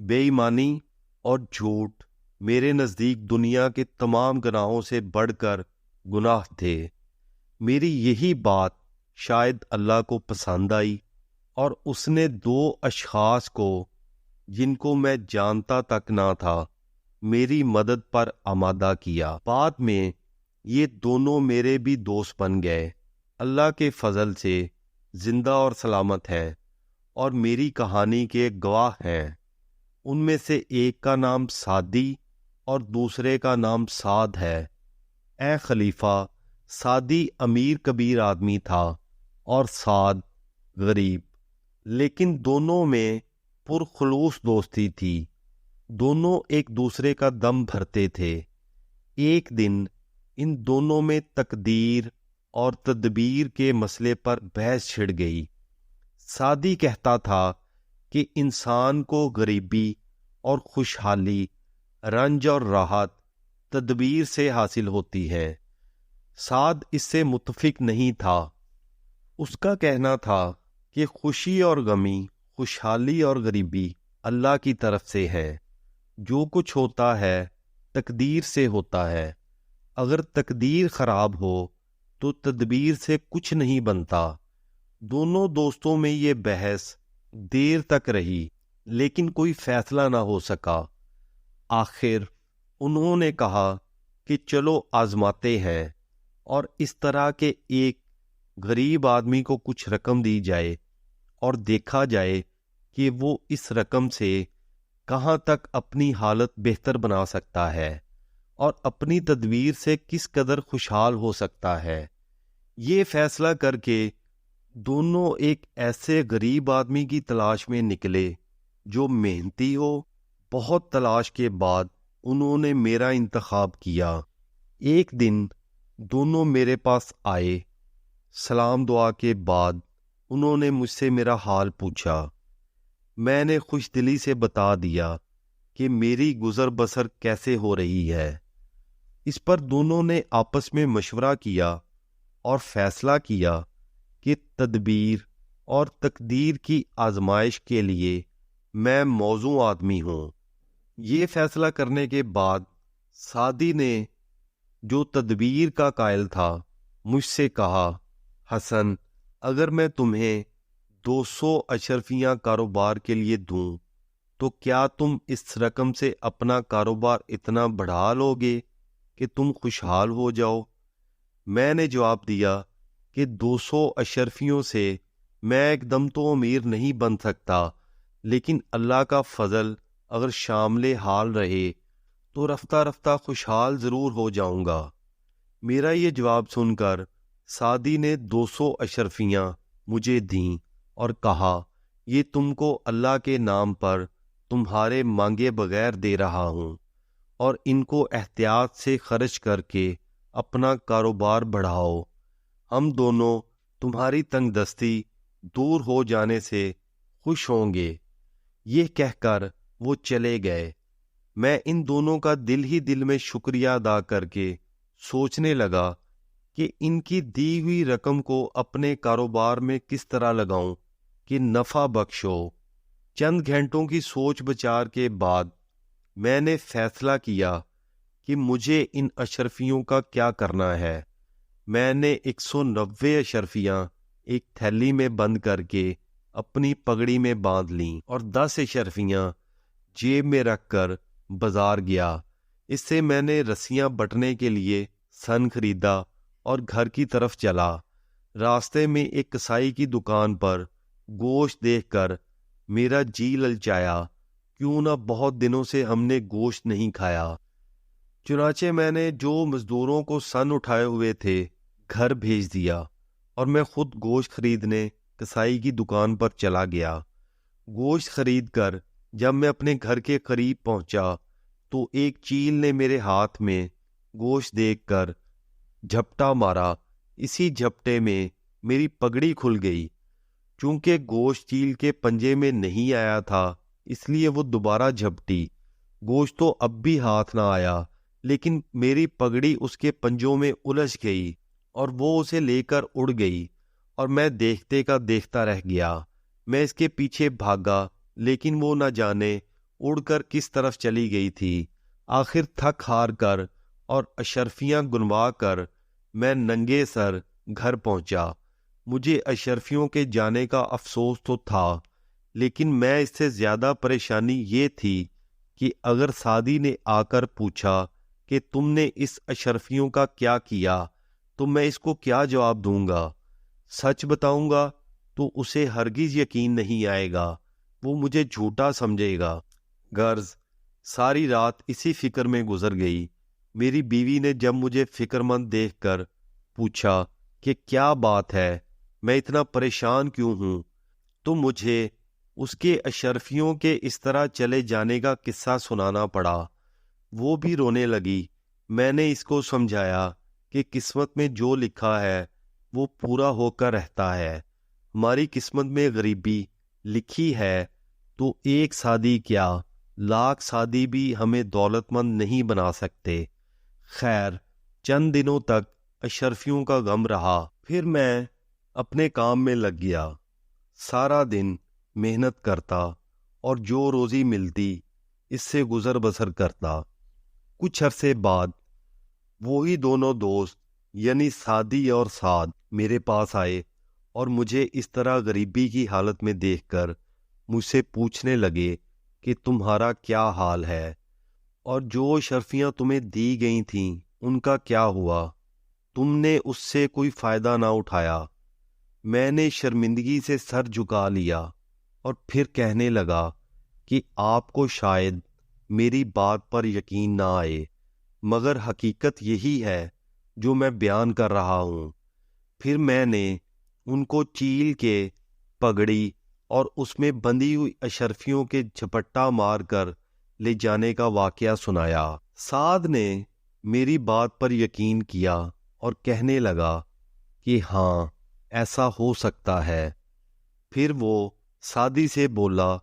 بے ایمانی اور جھوٹ میرے نزدیک دنیا کے تمام گناہوں سے بڑھ کر گناہ تھے۔ میری یہی بات شاید اللہ کو پسند آئی اور اس نے دو اشخاص کو جن کو میں جانتا تک نہ تھا میری مدد پر آمادہ کیا۔ بعد میں یہ دونوں میرے بھی دوست بن گئے، اللہ کے فضل سے زندہ اور سلامت ہیں اور میری کہانی کے گواہ ہیں۔ ان میں سے ایک کا نام سعدی اور دوسرے کا نام سعد ہے۔ اے خلیفہ، سعدی امیر کبیر آدمی تھا اور سعد غریب، لیکن دونوں میں پرخلوص دوستی تھی۔ دونوں ایک دوسرے کا دم بھرتے تھے۔ ایک دن ان دونوں میں تقدیر اور تدبیر کے مسئلے پر بحث چھڑ گئی۔ سعدی کہتا تھا کہ انسان کو غریبی اور خوشحالی، رنج اور راحت تدبیر سے حاصل ہوتی ہے۔ سعد اس سے متفق نہیں تھا۔ اس کا کہنا تھا کہ خوشی اور غمی، خوشحالی اور غریبی اللہ کی طرف سے ہے۔ جو کچھ ہوتا ہے تقدیر سے ہوتا ہے۔ اگر تقدیر خراب ہو تو تدبیر سے کچھ نہیں بنتا۔ دونوں دوستوں میں یہ بحث دیر تک رہی لیکن کوئی فیصلہ نہ ہو سکا۔ آخر انہوں نے کہا کہ چلو آزماتے ہیں اور اس طرح کہ ایک غریب آدمی کو کچھ رقم دی جائے اور دیکھا جائے کہ وہ اس رقم سے کہاں تک اپنی حالت بہتر بنا سکتا ہے اور اپنی تدبیر سے کس قدر خوشحال ہو سکتا ہے۔ یہ فیصلہ کر کے دونوں ایک ایسے غریب آدمی کی تلاش میں نکلے جو محنتی ہو۔ بہت تلاش کے بعد انہوں نے میرا انتخاب کیا۔ ایک دن دونوں میرے پاس آئے۔ سلام دعا کے بعد انہوں نے مجھ سے میرا حال پوچھا۔ میں نے خوش دلی سے بتا دیا کہ میری گزر بسر کیسے ہو رہی ہے۔ اس پر دونوں نے آپس میں مشورہ کیا اور فیصلہ کیا کہ تدبیر اور تقدیر کی آزمائش کے لیے میں موزوں آدمی ہوں۔ یہ فیصلہ کرنے کے بعد سعدی نے، جو تدبیر کا قائل تھا، مجھ سے کہا، حسن، اگر میں تمہیں 200 اشرفیاں کاروبار کے لیے دوں تو کیا تم اس رقم سے اپنا کاروبار اتنا بڑھا لو گے کہ تم خوشحال ہو جاؤ؟ میں نے جواب دیا کہ 200 اشرفیوں سے میں ایک دم تو امیر نہیں بن سکتا، لیکن اللہ کا فضل اگر شامل حال رہے تو رفتہ رفتہ خوشحال ضرور ہو جاؤں گا۔ میرا یہ جواب سن کر سعدی نے 200 اشرفیاں مجھے دیں اور کہا، یہ تم کو اللہ کے نام پر تمہارے مانگے بغیر دے رہا ہوں اور ان کو احتیاط سے خرچ کر کے اپنا کاروبار بڑھاؤ۔ ہم دونوں تمہاری تنگ دستی دور ہو جانے سے خوش ہوں گے۔ یہ کہہ کر وہ چلے گئے۔ میں ان دونوں کا دل ہی دل میں شکریہ ادا کر کے سوچنے لگا کہ ان کی دی ہوئی رقم کو اپنے کاروبار میں کس طرح لگاؤں کہ نفع بخش ہو۔ چند گھنٹوں کی سوچ بچار کے بعد میں نے فیصلہ کیا کہ مجھے ان اشرفیوں کا کیا کرنا ہے۔ میں نے 190 اشرفیاں ایک تھیلی میں بند کر کے اپنی پگڑی میں باندھ لیں اور 10 اشرفیاں جیب میں رکھ کر بازار گیا۔ اس سے میں نے رسیاں بٹنے کے لیے سن خریدا اور گھر کی طرف چلا۔ راستے میں ایک کسائی کی دکان پر گوشت دیکھ کر میرا جی للچایا کیوں نہ بہت دنوں سے ہم نے گوشت نہیں کھایا۔ چنانچہ میں نے جو مزدوروں کو سن اٹھائے ہوئے تھے گھر بھیج دیا اور میں خود گوشت خریدنے کسائی کی دکان پر چلا گیا۔ گوشت خرید کر جب میں اپنے گھر کے قریب پہنچا تو ایک چیل نے میرے ہاتھ میں گوشت دیکھ کر جھپٹا مارا۔ اسی جھپٹے میں میری پگڑی کھل گئی۔ چونکہ گوشت چیل کے پنجے میں نہیں آیا تھا اس لیے وہ دوبارہ جھپٹی۔ گوشت تو اب بھی ہاتھ نہ آیا، لیکن میری پگڑی اس کے پنجوں میں الجھ گئی اور وہ اسے لے کر اڑ گئی اور میں دیکھتے کا دیکھتا رہ گیا۔ میں اس کے پیچھے بھاگا لیکن وہ نہ جانے اڑ کر کس طرف چلی گئی تھی۔ آخر تھک ہار کر اور اشرفیاں گنوا کر میں ننگے سر گھر پہنچا۔ مجھے اشرفیوں کے جانے کا افسوس تو تھا، لیکن میں اس سے زیادہ پریشانی یہ تھی کہ اگر سعدی نے آ کر پوچھا کہ تم نے اس اشرفیوں کا کیا کیا تو میں اس کو کیا جواب دوں گا؟ سچ بتاؤں گا تو اسے ہرگز یقین نہیں آئے گا، وہ مجھے جھوٹا سمجھے گا۔ غرض ساری رات اسی فکر میں گزر گئی۔ میری بیوی نے جب مجھے فکر مند دیکھ کر پوچھا کہ کیا بات ہے، میں اتنا پریشان کیوں ہوں، تو مجھے اس کے اشرفیوں کے اس طرح چلے جانے کا قصہ سنانا پڑا۔ وہ بھی رونے لگی۔ میں نے اس کو سمجھایا کہ قسمت میں جو لکھا ہے وہ پورا ہو کر رہتا ہے۔ ہماری قسمت میں غریبی لکھی ہے تو ایک سعدی کیا، لاکھ سعدی بھی ہمیں دولت مند نہیں بنا سکتے۔ خیر، چند دنوں تک اشرفیوں کا غم رہا، پھر میں اپنے کام میں لگ گیا۔ سارا دن محنت کرتا اور جو روزی ملتی اس سے گزر بسر کرتا۔ کچھ عرصے بعد وہی دونوں دوست یعنی سعدی اور سعد میرے پاس آئے اور مجھے اس طرح غریبی کی حالت میں دیکھ کر مجھ سے پوچھنے لگے کہ تمہارا کیا حال ہے اور جو شرفیاں تمہیں دی گئی تھیں ان کا کیا ہوا؟ تم نے اس سے کوئی فائدہ نہ اٹھایا۔ میں نے شرمندگی سے سر جھکا لیا اور پھر کہنے لگا کہ آپ کو شاید میری بات پر یقین نہ آئے، مگر حقیقت یہی ہے جو میں بیان کر رہا ہوں۔ پھر میں نے ان کو چیل کے پگڑی اور اس میں بندھی ہوئی اشرفیوں کے جھپٹا مار کر لے جانے کا واقعہ سنایا۔ سعد نے میری بات پر یقین کیا اور کہنے لگا کہ ہاں ایسا ہو سکتا ہے۔ پھر وہ سعدی سے بولا،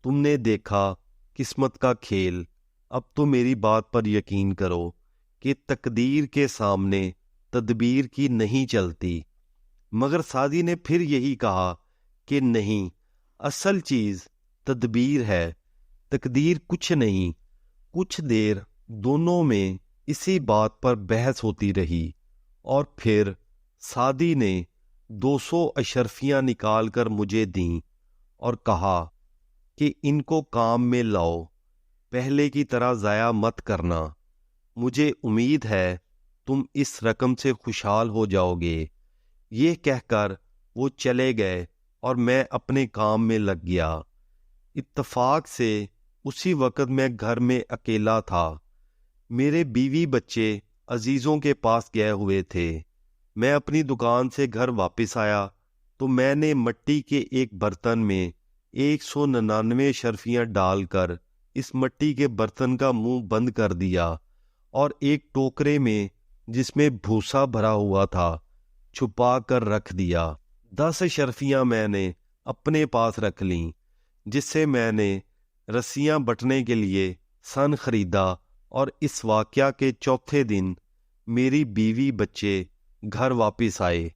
تم نے دیکھا قسمت کا کھیل، اب تو میری بات پر یقین کرو کہ تقدیر کے سامنے تدبیر کی نہیں چلتی۔ مگر سعدی نے پھر یہی کہا کہ نہیں، اصل چیز تدبیر ہے، تقدیر کچھ نہیں۔ کچھ دیر دونوں میں اسی بات پر بحث ہوتی رہی اور پھر سعدی نے 200 اشرفیاں نکال کر مجھے دیں اور کہا کہ ان کو کام میں لاؤ، پہلے کی طرح ضائع مت کرنا، مجھے امید ہے تم اس رقم سے خوشحال ہو جاؤ گے۔ یہ کہہ کر وہ چلے گئے اور میں اپنے کام میں لگ گیا۔ اتفاق سے اسی وقت میں گھر میں اکیلا تھا۔ میرے بیوی بچے عزیزوں کے پاس گئے ہوئے تھے۔ میں اپنی دکان سے گھر واپس آیا تو میں نے مٹی کے ایک برتن میں 199 شرفیاں ڈال کر اس مٹی کے برتن کا منہ بند کر دیا اور ایک ٹوکرے میں جس میں بھوسا بھرا ہوا تھا چھپا کر رکھ دیا۔ 10 شرفیاں میں نے اپنے پاس رکھ لیں، جس سے میں نے رسیاں بٹنے کے لیے سن خریدا، اور اس واقعہ کے چوتھے دن میری بیوی بچے گھر واپس آئے۔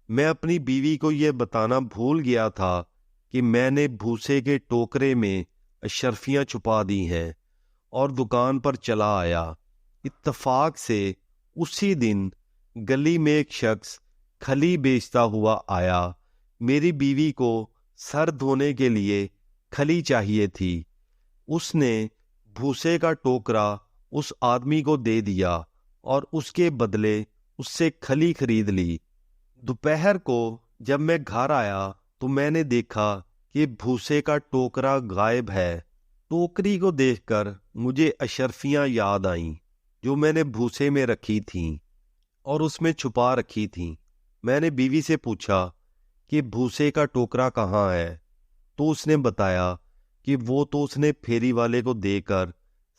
میں اپنی بیوی کو یہ بتانا بھول گیا تھا کہ میں نے بھوسے کے ٹوکرے میں اشرفیاں چھپا دی ہیں، اور دکان پر چلا آیا۔ اتفاق سے اسی دن گلی میں ایک شخص کھلی بیچتا ہوا آیا۔ میری بیوی کو سر دھونے کے لیے کھلی چاہیے تھی۔ اس نے بھوسے کا ٹوکرا اس آدمی کو دے دیا اور اس کے بدلے اس سے کھلی خرید لی۔ دوپہر کو جب میں گھر آیا تو میں نے دیکھا کہ بھوسے کا ٹوکرا غائب ہے۔ ٹوکری کو دیکھ کر مجھے اشرفیاں یاد آئیں جو میں نے بھوسے میں رکھی تھیں اور اس میں چھپا رکھی تھیں۔ میں نے بیوی سے پوچھا کہ بھوسے کا ٹوکرا کہاں ہے، تو اس نے بتایا کہ وہ تو اس نے پھیری والے کو دے کر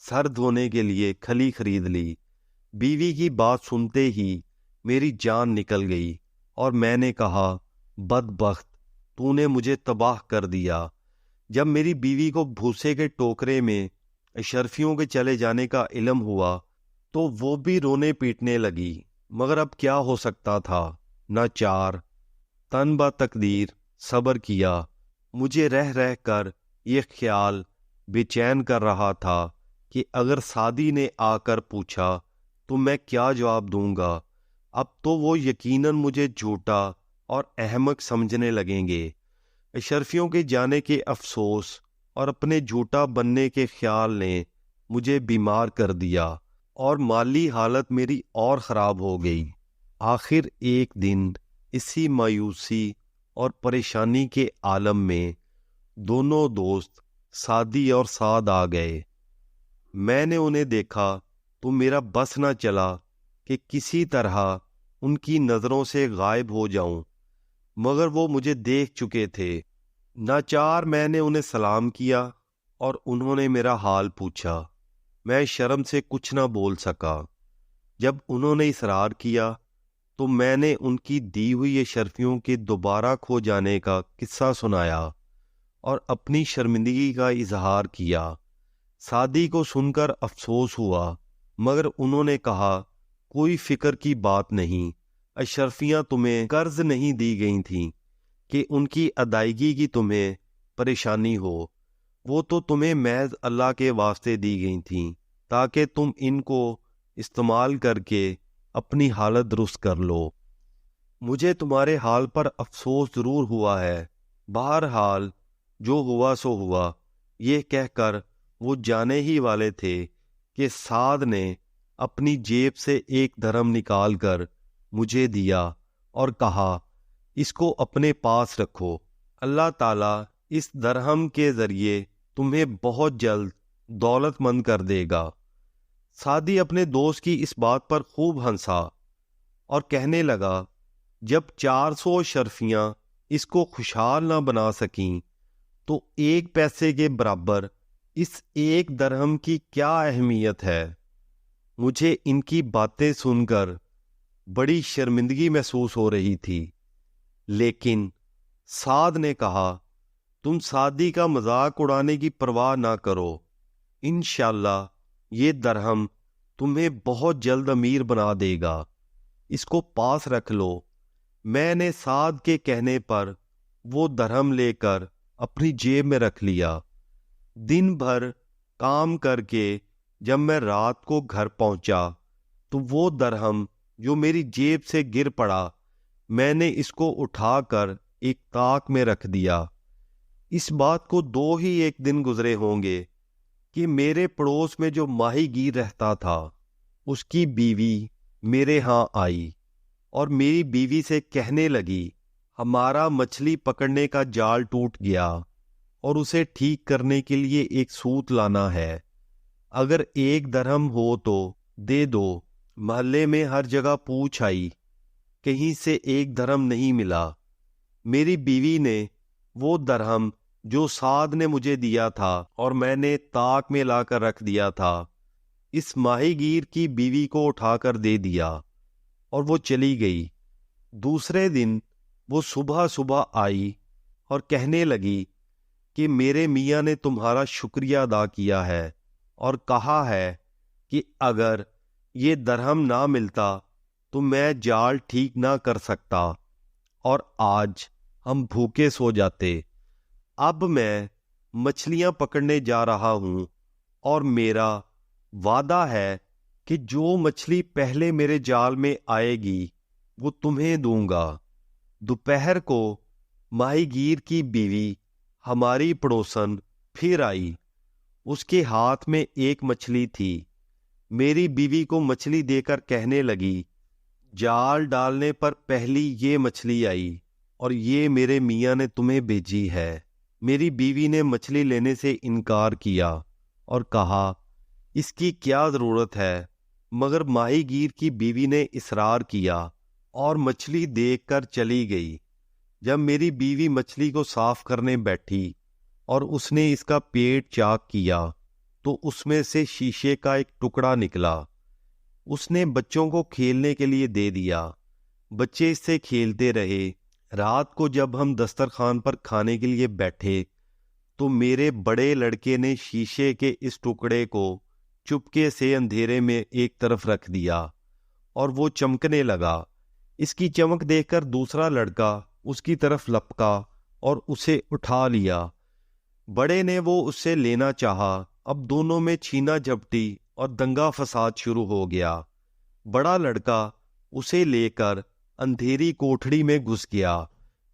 سر دھونے کے لیے کھلی خرید لی۔ بیوی کی بات سنتے ہی میری جان نکل گئی اور میں نے کہا، بدبخت، تو نے مجھے تباہ کر دیا۔ جب میری بیوی کو بھوسے کے ٹوکرے میں اشرفیوں کے چلے جانے کا علم ہوا تو وہ بھی رونے پیٹنے لگی، مگر اب کیا ہو سکتا تھا؟ ناچار تن با تقدیر صبر کیا۔ مجھے رہ رہ کر یہ خیال بے چین کر رہا تھا کہ اگر سعدی نے آ کر پوچھا تو میں کیا جواب دوں گا۔ اب تو وہ یقیناً مجھے جھوٹا اور احمق سمجھنے لگیں گے۔ اشرفیوں کے جانے کے افسوس اور اپنے جھوٹا بننے کے خیال نے مجھے بیمار کر دیا اور مالی حالت میری اور خراب ہو گئی۔ آخر ایک دن اسی مایوسی اور پریشانی کے عالم میں دونوں دوست سعدی اور سعد آ گئے۔ میں نے انہیں دیکھا تو میرا بس نہ چلا کہ کسی طرح ان کی نظروں سے غائب ہو جاؤں، مگر وہ مجھے دیکھ چکے تھے۔ ناچار میں نے انہیں سلام کیا اور انہوں نے میرا حال پوچھا۔ میں شرم سے کچھ نہ بول سکا۔ جب انہوں نے اصرار کیا تو میں نے ان کی دی ہوئی اشرفیوں کے دوبارہ کھو جانے کا قصہ سنایا اور اپنی شرمندگی کا اظہار کیا۔ سعدی کو سن کر افسوس ہوا، مگر انہوں نے کہا، کوئی فکر کی بات نہیں، اشرفیاں تمہیں قرض نہیں دی گئی تھیں کہ ان کی ادائیگی کی تمہیں پریشانی ہو، وہ تو تمہیں محض اللہ کے واسطے دی گئی تھیں تاکہ تم ان کو استعمال کر کے اپنی حالت درست کر لو۔ مجھے تمہارے حال پر افسوس ضرور ہوا ہے، بہرحال جو ہوا سو ہوا۔ یہ کہہ کر وہ جانے ہی والے تھے کہ سعد نے اپنی جیب سے ایک درہم نکال کر مجھے دیا اور کہا، اس کو اپنے پاس رکھو، اللہ تعالیٰ اس درہم کے ذریعے تمہیں بہت جلد دولت مند کر دے گا۔ سعدی اپنے دوست کی اس بات پر خوب ہنسا اور کہنے لگا، جب 400 اشرفیاں اس کو خوشحال نہ بنا سکیں تو 1 پیسے کے برابر اس 1 درہم کی کیا اہمیت ہے؟ مجھے ان کی باتیں سن کر بڑی شرمندگی محسوس ہو رہی تھی، لیکن سعد نے کہا، تم سعدی کا مذاق اڑانے کی پرواہ نہ کرو، انشاءاللہ یہ درہم تمہیں بہت جلد امیر بنا دے گا، اس کو پاس رکھ لو۔ میں نے سعد کے کہنے پر وہ درہم لے کر اپنی جیب میں رکھ لیا۔ دن بھر کام کر کے جب میں رات کو گھر پہنچا تو وہ درہم جو میری جیب سے گر پڑا، میں نے اس کو اٹھا کر ایک طاق میں رکھ دیا۔ اس بات کو 2 ہی ایک دن گزرے ہوں گے کہ میرے پڑوس میں جو ماہی گیر رہتا تھا اس کی بیوی میرے ہاں آئی اور میری بیوی سے کہنے لگی، ہمارا مچھلی پکڑنے کا جال ٹوٹ گیا اور اسے ٹھیک کرنے کے لیے ایک سوت لانا ہے، اگر 1 درہم ہو تو دے دو۔ محلے میں ہر جگہ پوچھ آئی، کہیں سے 1 درہم نہیں ملا۔ میری بیوی نے وہ درہم جو سعد نے مجھے دیا تھا اور میں نے طاق میں لا کر رکھ دیا تھا، اس ماہی گیر کی بیوی کو اٹھا کر دے دیا اور وہ چلی گئی۔ دوسرے دن وہ صبح آئی اور کہنے لگی کہ میرے میاں نے تمہارا شکریہ ادا کیا ہے اور کہا ہے کہ اگر یہ درہم نہ ملتا تو میں جال ٹھیک نہ کر سکتا اور آج ہم بھوکے سو جاتے۔ اب میں مچھلیاں پکڑنے جا رہا ہوں اور میرا وعدہ ہے کہ جو مچھلی پہلے میرے جال میں آئے گی وہ تمہیں دوں گا۔ دوپہر کو ماہی گیر کی بیوی ہماری پڑوسن پھر آئی، اس کے ہاتھ میں ایک مچھلی تھی۔ میری بیوی کو مچھلی دے کر کہنے لگی، جال ڈالنے پر پہلی یہ مچھلی آئی اور یہ میرے میاں نے تمہیں بھیجی ہے۔ میری بیوی نے مچھلی لینے سے انکار کیا اور کہا اس کی کیا ضرورت ہے، مگر ماہی گیر کی بیوی نے اصرار کیا اور مچھلی دیکھ کر چلی گئی۔ جب میری بیوی مچھلی کو صاف کرنے بیٹھی اور اس نے اس کا پیٹ چاک کیا تو اس میں سے شیشے کا ایک ٹکڑا نکلا۔ اس نے بچوں کو کھیلنے کے لیے دے دیا، بچے اس سے کھیلتے رہے۔ رات کو جب ہم دسترخوان پر کھانے کے لیے بیٹھے تو میرے بڑے لڑکے نے شیشے کے اس ٹکڑے کو چپکے سے اندھیرے میں ایک طرف رکھ دیا اور وہ چمکنے لگا۔ اس کی چمک دیکھ کر دوسرا لڑکا اس کی طرف لپکا اور اسے اٹھا لیا۔ بڑے نے وہ اس سے لینا چاہا، اب دونوں میں چھینا جھپٹی اور دنگا فساد شروع ہو گیا۔ بڑا لڑکا اسے لے کر اندھیری کوٹھڑی میں گھس گیا۔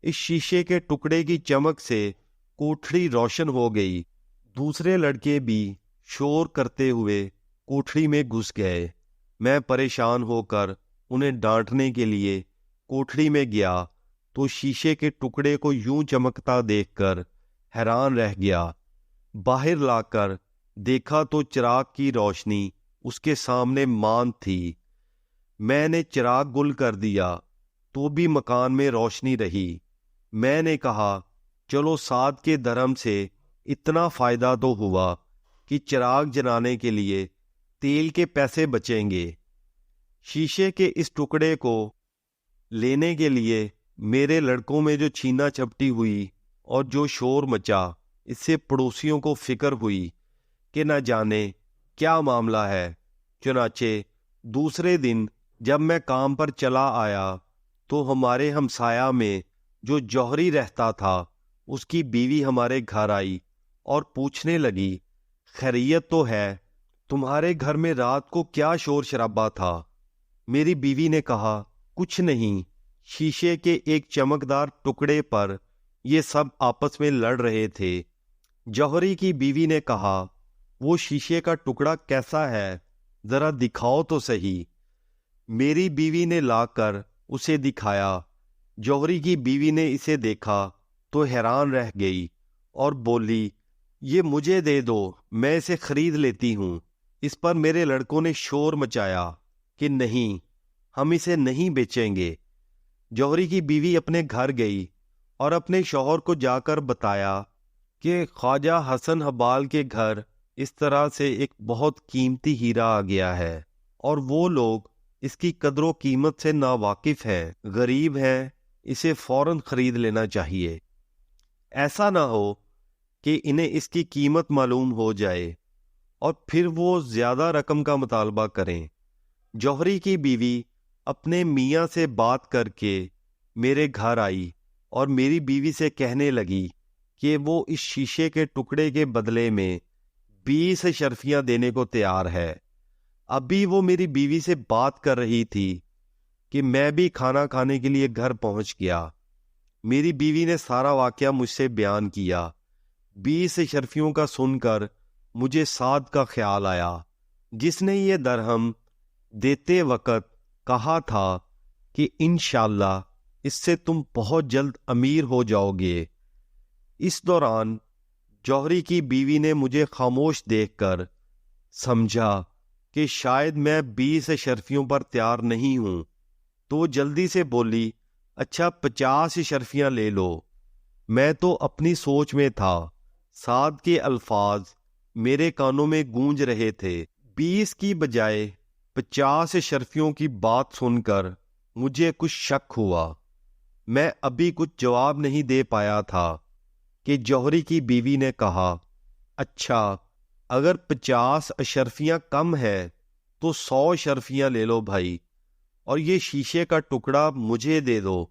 اس شیشے کے ٹکڑے کی چمک سے کوٹھڑی روشن ہو گئی۔ دوسرے لڑکے بھی شور کرتے ہوئے کوٹھڑی میں گھس گئے۔ میں پریشان ہو کر انہیں ڈانٹنے کے لیے کوٹھڑی میں گیا تو شیشے کے ٹکڑے کو یوں چمکتا دیکھ کر حیران رہ گیا۔ باہر لا کر دیکھا تو چراغ کی روشنی اس کے سامنے ماند تھی۔ میں نے چراغ گل کر دیا تو بھی مکان میں روشنی رہی۔ میں نے کہا چلو سعد کے درہم سے اتنا فائدہ تو ہوا کہ چراغ جلانے کے لیے تیل کے پیسے بچیں گے۔ شیشے کے اس ٹکڑے کو لینے کے لیے میرے لڑکوں میں جو چھینا چھپٹی ہوئی اور جو شور مچا، اس سے پڑوسیوں کو فکر ہوئی کہ نہ جانے کیا معاملہ ہے۔ چنانچہ دوسرے دن جب میں کام پر چلا آیا تو ہمارے ہمسایہ میں جو جوہری رہتا تھا اس کی بیوی ہمارے گھر آئی اور پوچھنے لگی خیریت تو ہے؟ تمہارے گھر میں رات کو کیا شور شرابہ تھا؟ میری بیوی نے کہا کچھ نہیں، شیشے کے ایک چمکدار ٹکڑے پر یہ سب آپس میں لڑ رہے تھے۔ جوہری کی بیوی نے کہا وہ شیشے کا ٹکڑا کیسا ہے، ذرا دکھاؤ تو صحیح۔ میری بیوی نے لا کر اسے دکھایا۔ جوہری کی بیوی نے اسے دیکھا تو حیران رہ گئی اور بولی یہ مجھے دے دو، میں اسے خرید لیتی ہوں۔ اس پر میرے لڑکوں نے شور مچایا کہ نہیں، ہم اسے نہیں بیچیں گے۔ جوہری کی بیوی اپنے گھر گئی اور اپنے شوہر کو جا کر بتایا کہ خواجہ حسن حبال کے گھر اس طرح سے ایک بہت قیمتی ہیرا آ گیا ہے اور وہ لوگ اس کی قدر و قیمت سے ناواقف ہیں، غریب ہیں، اسے فوراً خرید لینا چاہیے۔ ایسا نہ ہو کہ انہیں اس کی قیمت معلوم ہو جائے اور پھر وہ زیادہ رقم کا مطالبہ کریں۔ جوہری کی بیوی اپنے میاں سے بات کر کے میرے گھر آئی اور میری بیوی سے کہنے لگی کہ وہ اس شیشے کے ٹکڑے کے بدلے میں 20 اشرفیاں دینے کو تیار ہے۔ ابھی وہ میری بیوی سے بات کر رہی تھی کہ میں بھی کھانا کھانے کے لیے گھر پہنچ گیا۔ میری بیوی نے سارا واقعہ مجھ سے بیان کیا۔ 20 اشرفیوں کا سن کر مجھے سعد کا خیال آیا، جس نے یہ درہم دیتے وقت کہا تھا کہ انشاءاللہ اس سے تم بہت جلد امیر ہو جاؤ گے۔ اس دوران جوہری کی بیوی نے مجھے خاموش دیکھ کر سمجھا کہ شاید میں 20 اشرفیوں پر تیار نہیں ہوں، تو جلدی سے بولی اچھا 50 اشرفیاں لے لو۔ میں تو اپنی سوچ میں تھا، سعد کے الفاظ میرے کانوں میں گونج رہے تھے۔ 20 کی بجائے 50 اشرفیوں کی بات سن کر مجھے کچھ شک ہوا۔ میں ابھی کچھ جواب نہیں دے پایا تھا کہ جوہری کی بیوی نے کہا اچھا اگر 50 اشرفیاں کم ہے تو 100 اشرفیاں لے لو بھائی، اور یہ شیشے کا ٹکڑا مجھے دے دو۔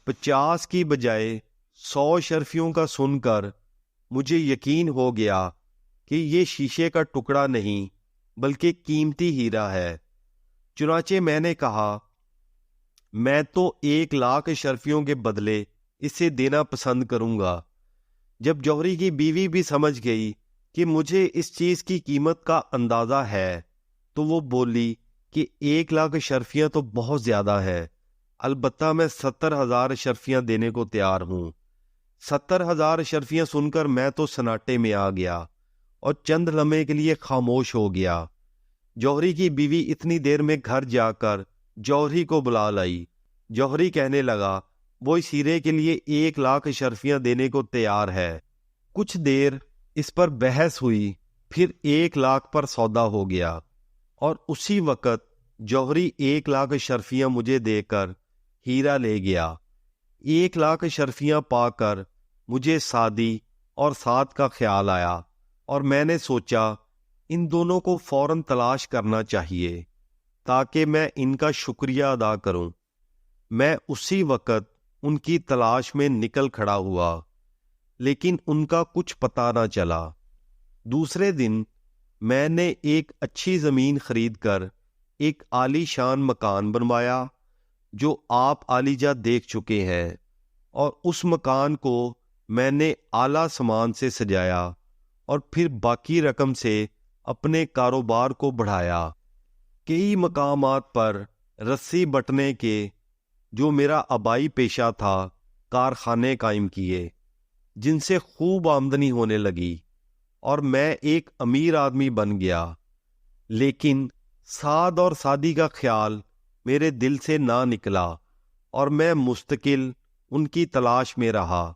50 کی بجائے 100 اشرفیوں کا سن کر مجھے یقین ہو گیا کہ یہ شیشے کا ٹکڑا نہیں بلکہ قیمتی ہیرا ہے۔ چنانچہ میں نے کہا میں تو 1,00,000 اشرفیوں کے بدلے اسے دینا پسند کروں گا۔ جب جوہری کی بیوی بھی سمجھ گئی کہ مجھے اس چیز کی قیمت کا اندازہ ہے تو وہ بولی کہ 1,00,000 اشرفیاں تو بہت زیادہ ہے، البتہ میں 70,000 اشرفیاں دینے کو تیار ہوں۔ 70,000 اشرفیاں سن کر میں تو سناٹے میں آ گیا اور چند لمحے کے لیے خاموش ہو گیا۔ جوہری کی بیوی اتنی دیر میں گھر جا کر جوہری کو بلا لائی۔ جوہری کہنے لگا وہ اس ہیرے کے لیے 1,00,000 اشرفیاں دینے کو تیار ہے۔ کچھ دیر اس پر بحث ہوئی، پھر 1,00,000 پر سودا ہو گیا، اور اسی وقت جوہری 1,00,000 اشرفیاں مجھے دے کر ہیرا لے گیا۔ 1,00,000 اشرفیاں پا کر مجھے سعدی اور سعد کا خیال آیا، اور میں نے سوچا ان دونوں کو فوراً تلاش کرنا چاہیے تاکہ میں ان کا شکریہ ادا کروں۔ میں اسی وقت ان کی تلاش میں نکل کھڑا ہوا، لیکن ان کا کچھ پتہ نہ چلا۔ دوسرے دن میں نے ایک اچھی زمین خرید کر ایک عالی شان مکان بنوایا جو آپ عالی جا دیکھ چکے ہیں، اور اس مکان کو میں نے اعلیٰ سامان سے سجایا اور پھر باقی رقم سے اپنے کاروبار کو بڑھایا۔ کئی مقامات پر رسی بٹنے کے، جو میرا آبائی پیشہ تھا، کارخانے قائم کیے جن سے خوب آمدنی ہونے لگی، اور میں ایک امیر آدمی بن گیا۔ لیکن سعد اور سعدی کا خیال میرے دل سے نہ نکلا، اور میں مستقل ان کی تلاش میں رہا۔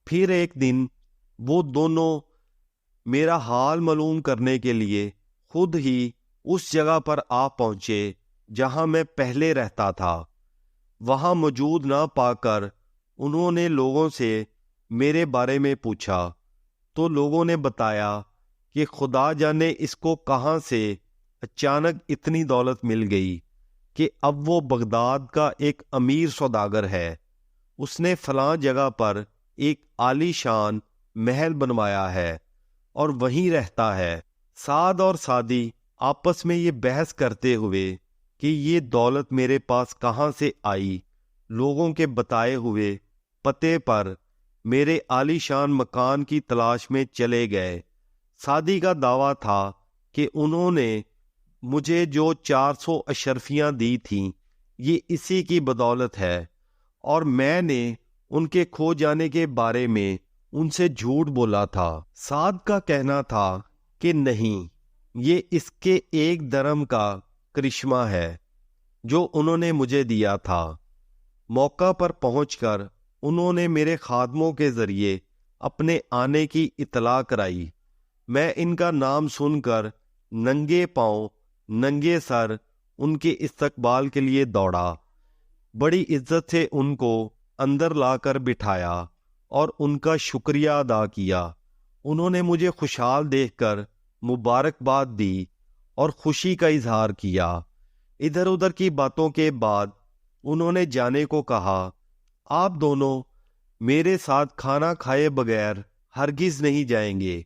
پھر ایک دن وہ دونوں میرا حال معلوم کرنے کے لیے خود ہی اس جگہ پر آ پہنچے جہاں میں پہلے رہتا تھا۔ وہاں موجود نہ پا کر انہوں نے لوگوں سے میرے بارے میں پوچھا، تو لوگوں نے بتایا کہ خدا جانے اس کو کہاں سے اچانک اتنی دولت مل گئی کہ اب وہ بغداد کا ایک امیر سوداگر ہے۔ اس نے فلاں جگہ پر ایک عالی شان محل بنوایا ہے اور وہیں رہتا ہے۔ سعد اور سعدی آپس میں یہ بحث کرتے ہوئے کہ یہ دولت میرے پاس کہاں سے آئی، لوگوں کے بتائے ہوئے پتے پر میرے عالی شان مکان کی تلاش میں چلے گئے۔ سعدی کا دعویٰ تھا کہ انہوں نے مجھے جو 400 اشرفیاں دی تھیں یہ اسی کی بدولت ہے، اور میں نے ان کے کھو جانے کے بارے میں ان سے جھوٹ بولا تھا۔ سعد کا کہنا تھا کہ نہیں، یہ اس کے 1 درم کا کرشمہ ہے جو انہوں نے مجھے دیا تھا۔ موقع پر پہنچ کر انہوں نے میرے خادموں کے ذریعے اپنے آنے کی اطلاع کرائی۔ میں ان کا نام سن کر ننگے پاؤں ننگے سر ان کے استقبال کے لیے دوڑا، بڑی عزت سے ان کو اندر لا کر بٹھایا اور ان کا شکریہ ادا کیا۔ انہوں نے مجھے خوشحال دیکھ کر مبارکباد دی اور خوشی کا اظہار کیا۔ ادھر ادھر کی باتوں کے بعد انہوں نے جانے کو کہا، آپ دونوں میرے ساتھ کھانا کھائے بغیر ہرگز نہیں جائیں گے۔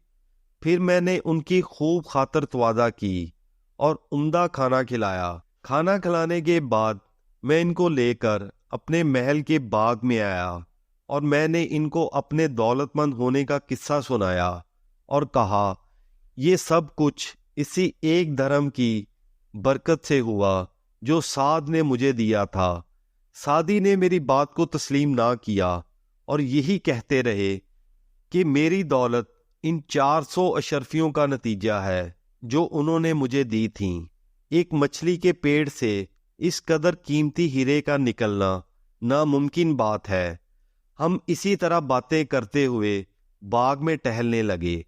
پھر میں نے ان کی خوب خاطر تواضع کی اور عمدہ کھانا کھلایا۔ کھانا کھلانے کے بعد میں ان کو لے کر اپنے محل کے باغ میں آیا، اور میں نے ان کو اپنے دولت مند ہونے کا قصہ سنایا اور کہا یہ سب کچھ اسی 1 درہم کی برکت سے ہوا جو سعد نے مجھے دیا تھا۔ سعدی نے میری بات کو تسلیم نہ کیا اور یہی کہتے رہے کہ میری دولت ان 400 اشرفیوں کا نتیجہ ہے جو انہوں نے مجھے دی تھیں۔ ایک مچھلی کے پیڑ سے اس قدر قیمتی ہیرے کا نکلنا ناممکن بات ہے۔ ہم اسی طرح باتیں کرتے ہوئے باغ میں ٹہلنے لگے،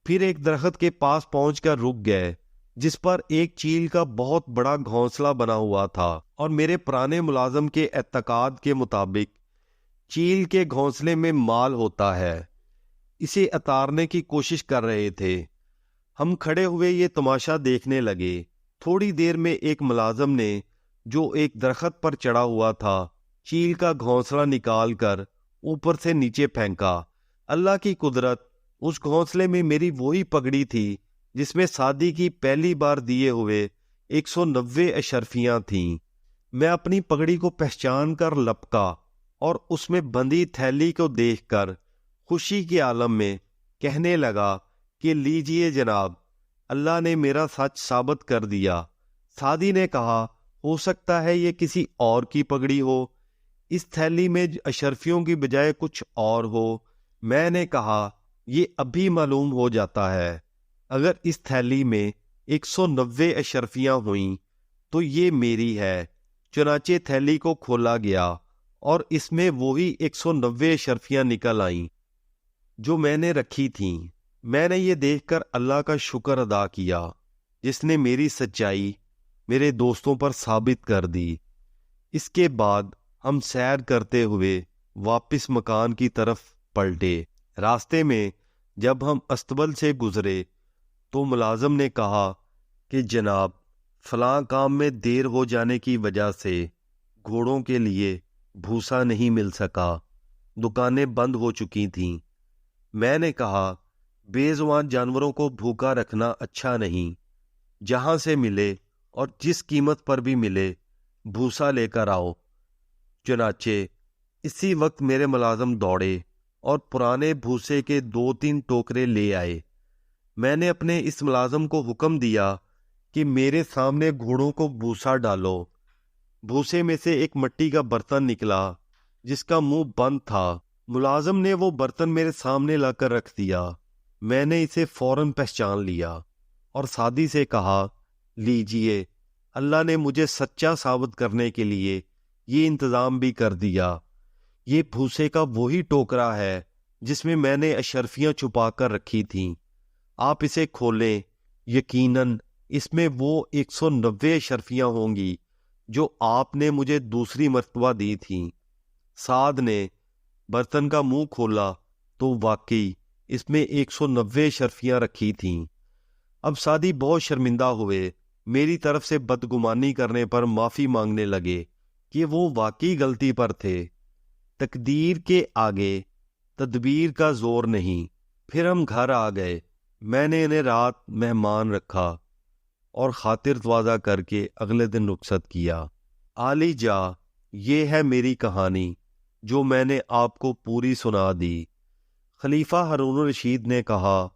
پھر ایک درخت کے پاس پہنچ کر رک گئے جس پر ایک چیل کا بہت بڑا گھونسلہ بنا ہوا تھا، اور میرے پرانے ملازم کے اعتقاد کے مطابق چیل کے گھونسلے میں مال ہوتا ہے۔ اسے اتارنے کی کوشش کر رہے تھے۔ ہم کھڑے ہوئے یہ تماشا دیکھنے لگے۔ تھوڑی دیر میں ایک ملازم نے، جو ایک درخت پر چڑھا ہوا تھا، چیل کا گھونسلہ نکال کر اوپر سے نیچے پھینکا۔ اللہ کی قدرت، اس گھونسلے میں میری وہی پگڑی تھی جس میں سعدی کی پہلی بار دیے ہوئے 190 اشرفیاں تھیں۔ میں اپنی پگڑی کو پہچان کر لپکا اور اس میں بندھی تھیلی کو دیکھ کر خوشی کے عالم میں کہنے لگا کہ لیجئے جناب، اللہ نے میرا سچ ثابت کر دیا۔ سعدی نے کہا، ہو سکتا ہے یہ کسی اور کی پگڑی ہو، اس تھیلی میں اشرفیوں کی بجائے کچھ اور ہو۔ میں نے کہا یہ ابھی معلوم ہو جاتا ہے۔ اگر اس تھیلی میں 190 اشرفیاں ہوئیں تو یہ میری ہے۔ چنانچہ تھیلی کو کھولا گیا اور اس میں وہی 190 اشرفیاں نکل آئیں جو میں نے رکھی تھیں۔ میں نے یہ دیکھ کر اللہ کا شکر ادا کیا جس نے میری سچائی میرے دوستوں پر ثابت کر دی۔ اس کے بعد ہم سیر کرتے ہوئے واپس مکان کی طرف پلٹے۔ راستے میں جب ہم استبل سے گزرے تو ملازم نے کہا کہ جناب فلاں کام میں دیر ہو جانے کی وجہ سے گھوڑوں کے لیے بھوسا نہیں مل سکا، دکانیں بند ہو چکی تھیں۔ میں نے کہا بے زبان جانوروں کو بھوکا رکھنا اچھا نہیں، جہاں سے ملے اور جس قیمت پر بھی ملے بھوسا لے کر آؤ۔ چنانچہ اسی وقت میرے ملازم دوڑے اور پرانے بھوسے کے 2-3 ٹوکرے لے آئے۔ میں نے اپنے اس ملازم کو حکم دیا کہ میرے سامنے گھوڑوں کو بھوسا ڈالو۔ بھوسے میں سے ایک مٹی کا برتن نکلا جس کا منہ بند تھا۔ ملازم نے وہ برتن میرے سامنے لا کر رکھ دیا۔ میں نے اسے فوراً پہچان لیا اور سادی سے کہا لیجئے، اللہ نے مجھے سچا ثابت کرنے کے لیے یہ انتظام بھی کر دیا۔ یہ بھوسے کا وہی ٹوکرا ہے جس میں نے اشرفیاں چھپا کر رکھی تھیں۔ آپ اسے کھولیں، یقیناً اس میں وہ 190 اشرفیاں ہوں گی جو آپ نے مجھے دوسری مرتبہ دی تھیں۔ سعد نے برتن کا منہ کھولا تو واقعی اس میں 190 اشرفیاں رکھی تھیں۔ اب سعدی بہت شرمندہ ہوئے، میری طرف سے بدگمانی کرنے پر معافی مانگنے لگے کہ وہ واقعی غلطی پر تھے۔ تقدیر کے آگے تدبیر کا زور نہیں۔ پھر ہم گھر آ گئے۔ میں نے انہیں رات مہمان رکھا اور خاطر تواضع کر کے اگلے دن رخصت کیا۔ عالی جا، یہ ہے میری کہانی جو میں نے آپ کو پوری سنا دی۔ خلیفہ ہارون الرشید نے کہا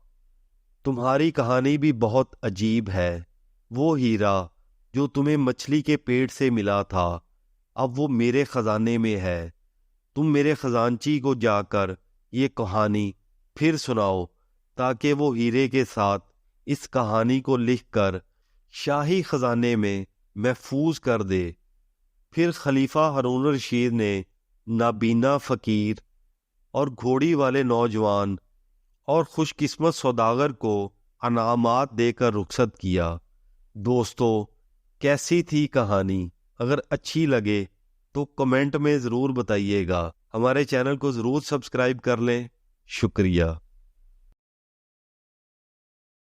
تمہاری کہانی بھی بہت عجیب ہے۔ وہ ہیرا جو تمہیں مچھلی کے پیٹ سے ملا تھا اب وہ میرے خزانے میں ہے۔ تم میرے خزانچی کو جا کر یہ کہانی پھر سناؤ تاکہ وہ ہیرے کے ساتھ اس کہانی کو لکھ کر شاہی خزانے میں محفوظ کر دے۔ پھر خلیفہ ہارون الرشید نے نابینا فقیر اور گھوڑی والے نوجوان اور خوش قسمت سوداگر کو انعامات دے کر رخصت کیا۔ دوستو، کیسی تھی کہانی؟ اگر اچھی لگے تو کمنٹ میں ضرور بتائیے گا۔ ہمارے چینل کو ضرور سبسکرائب کر لیں۔ شکریہ۔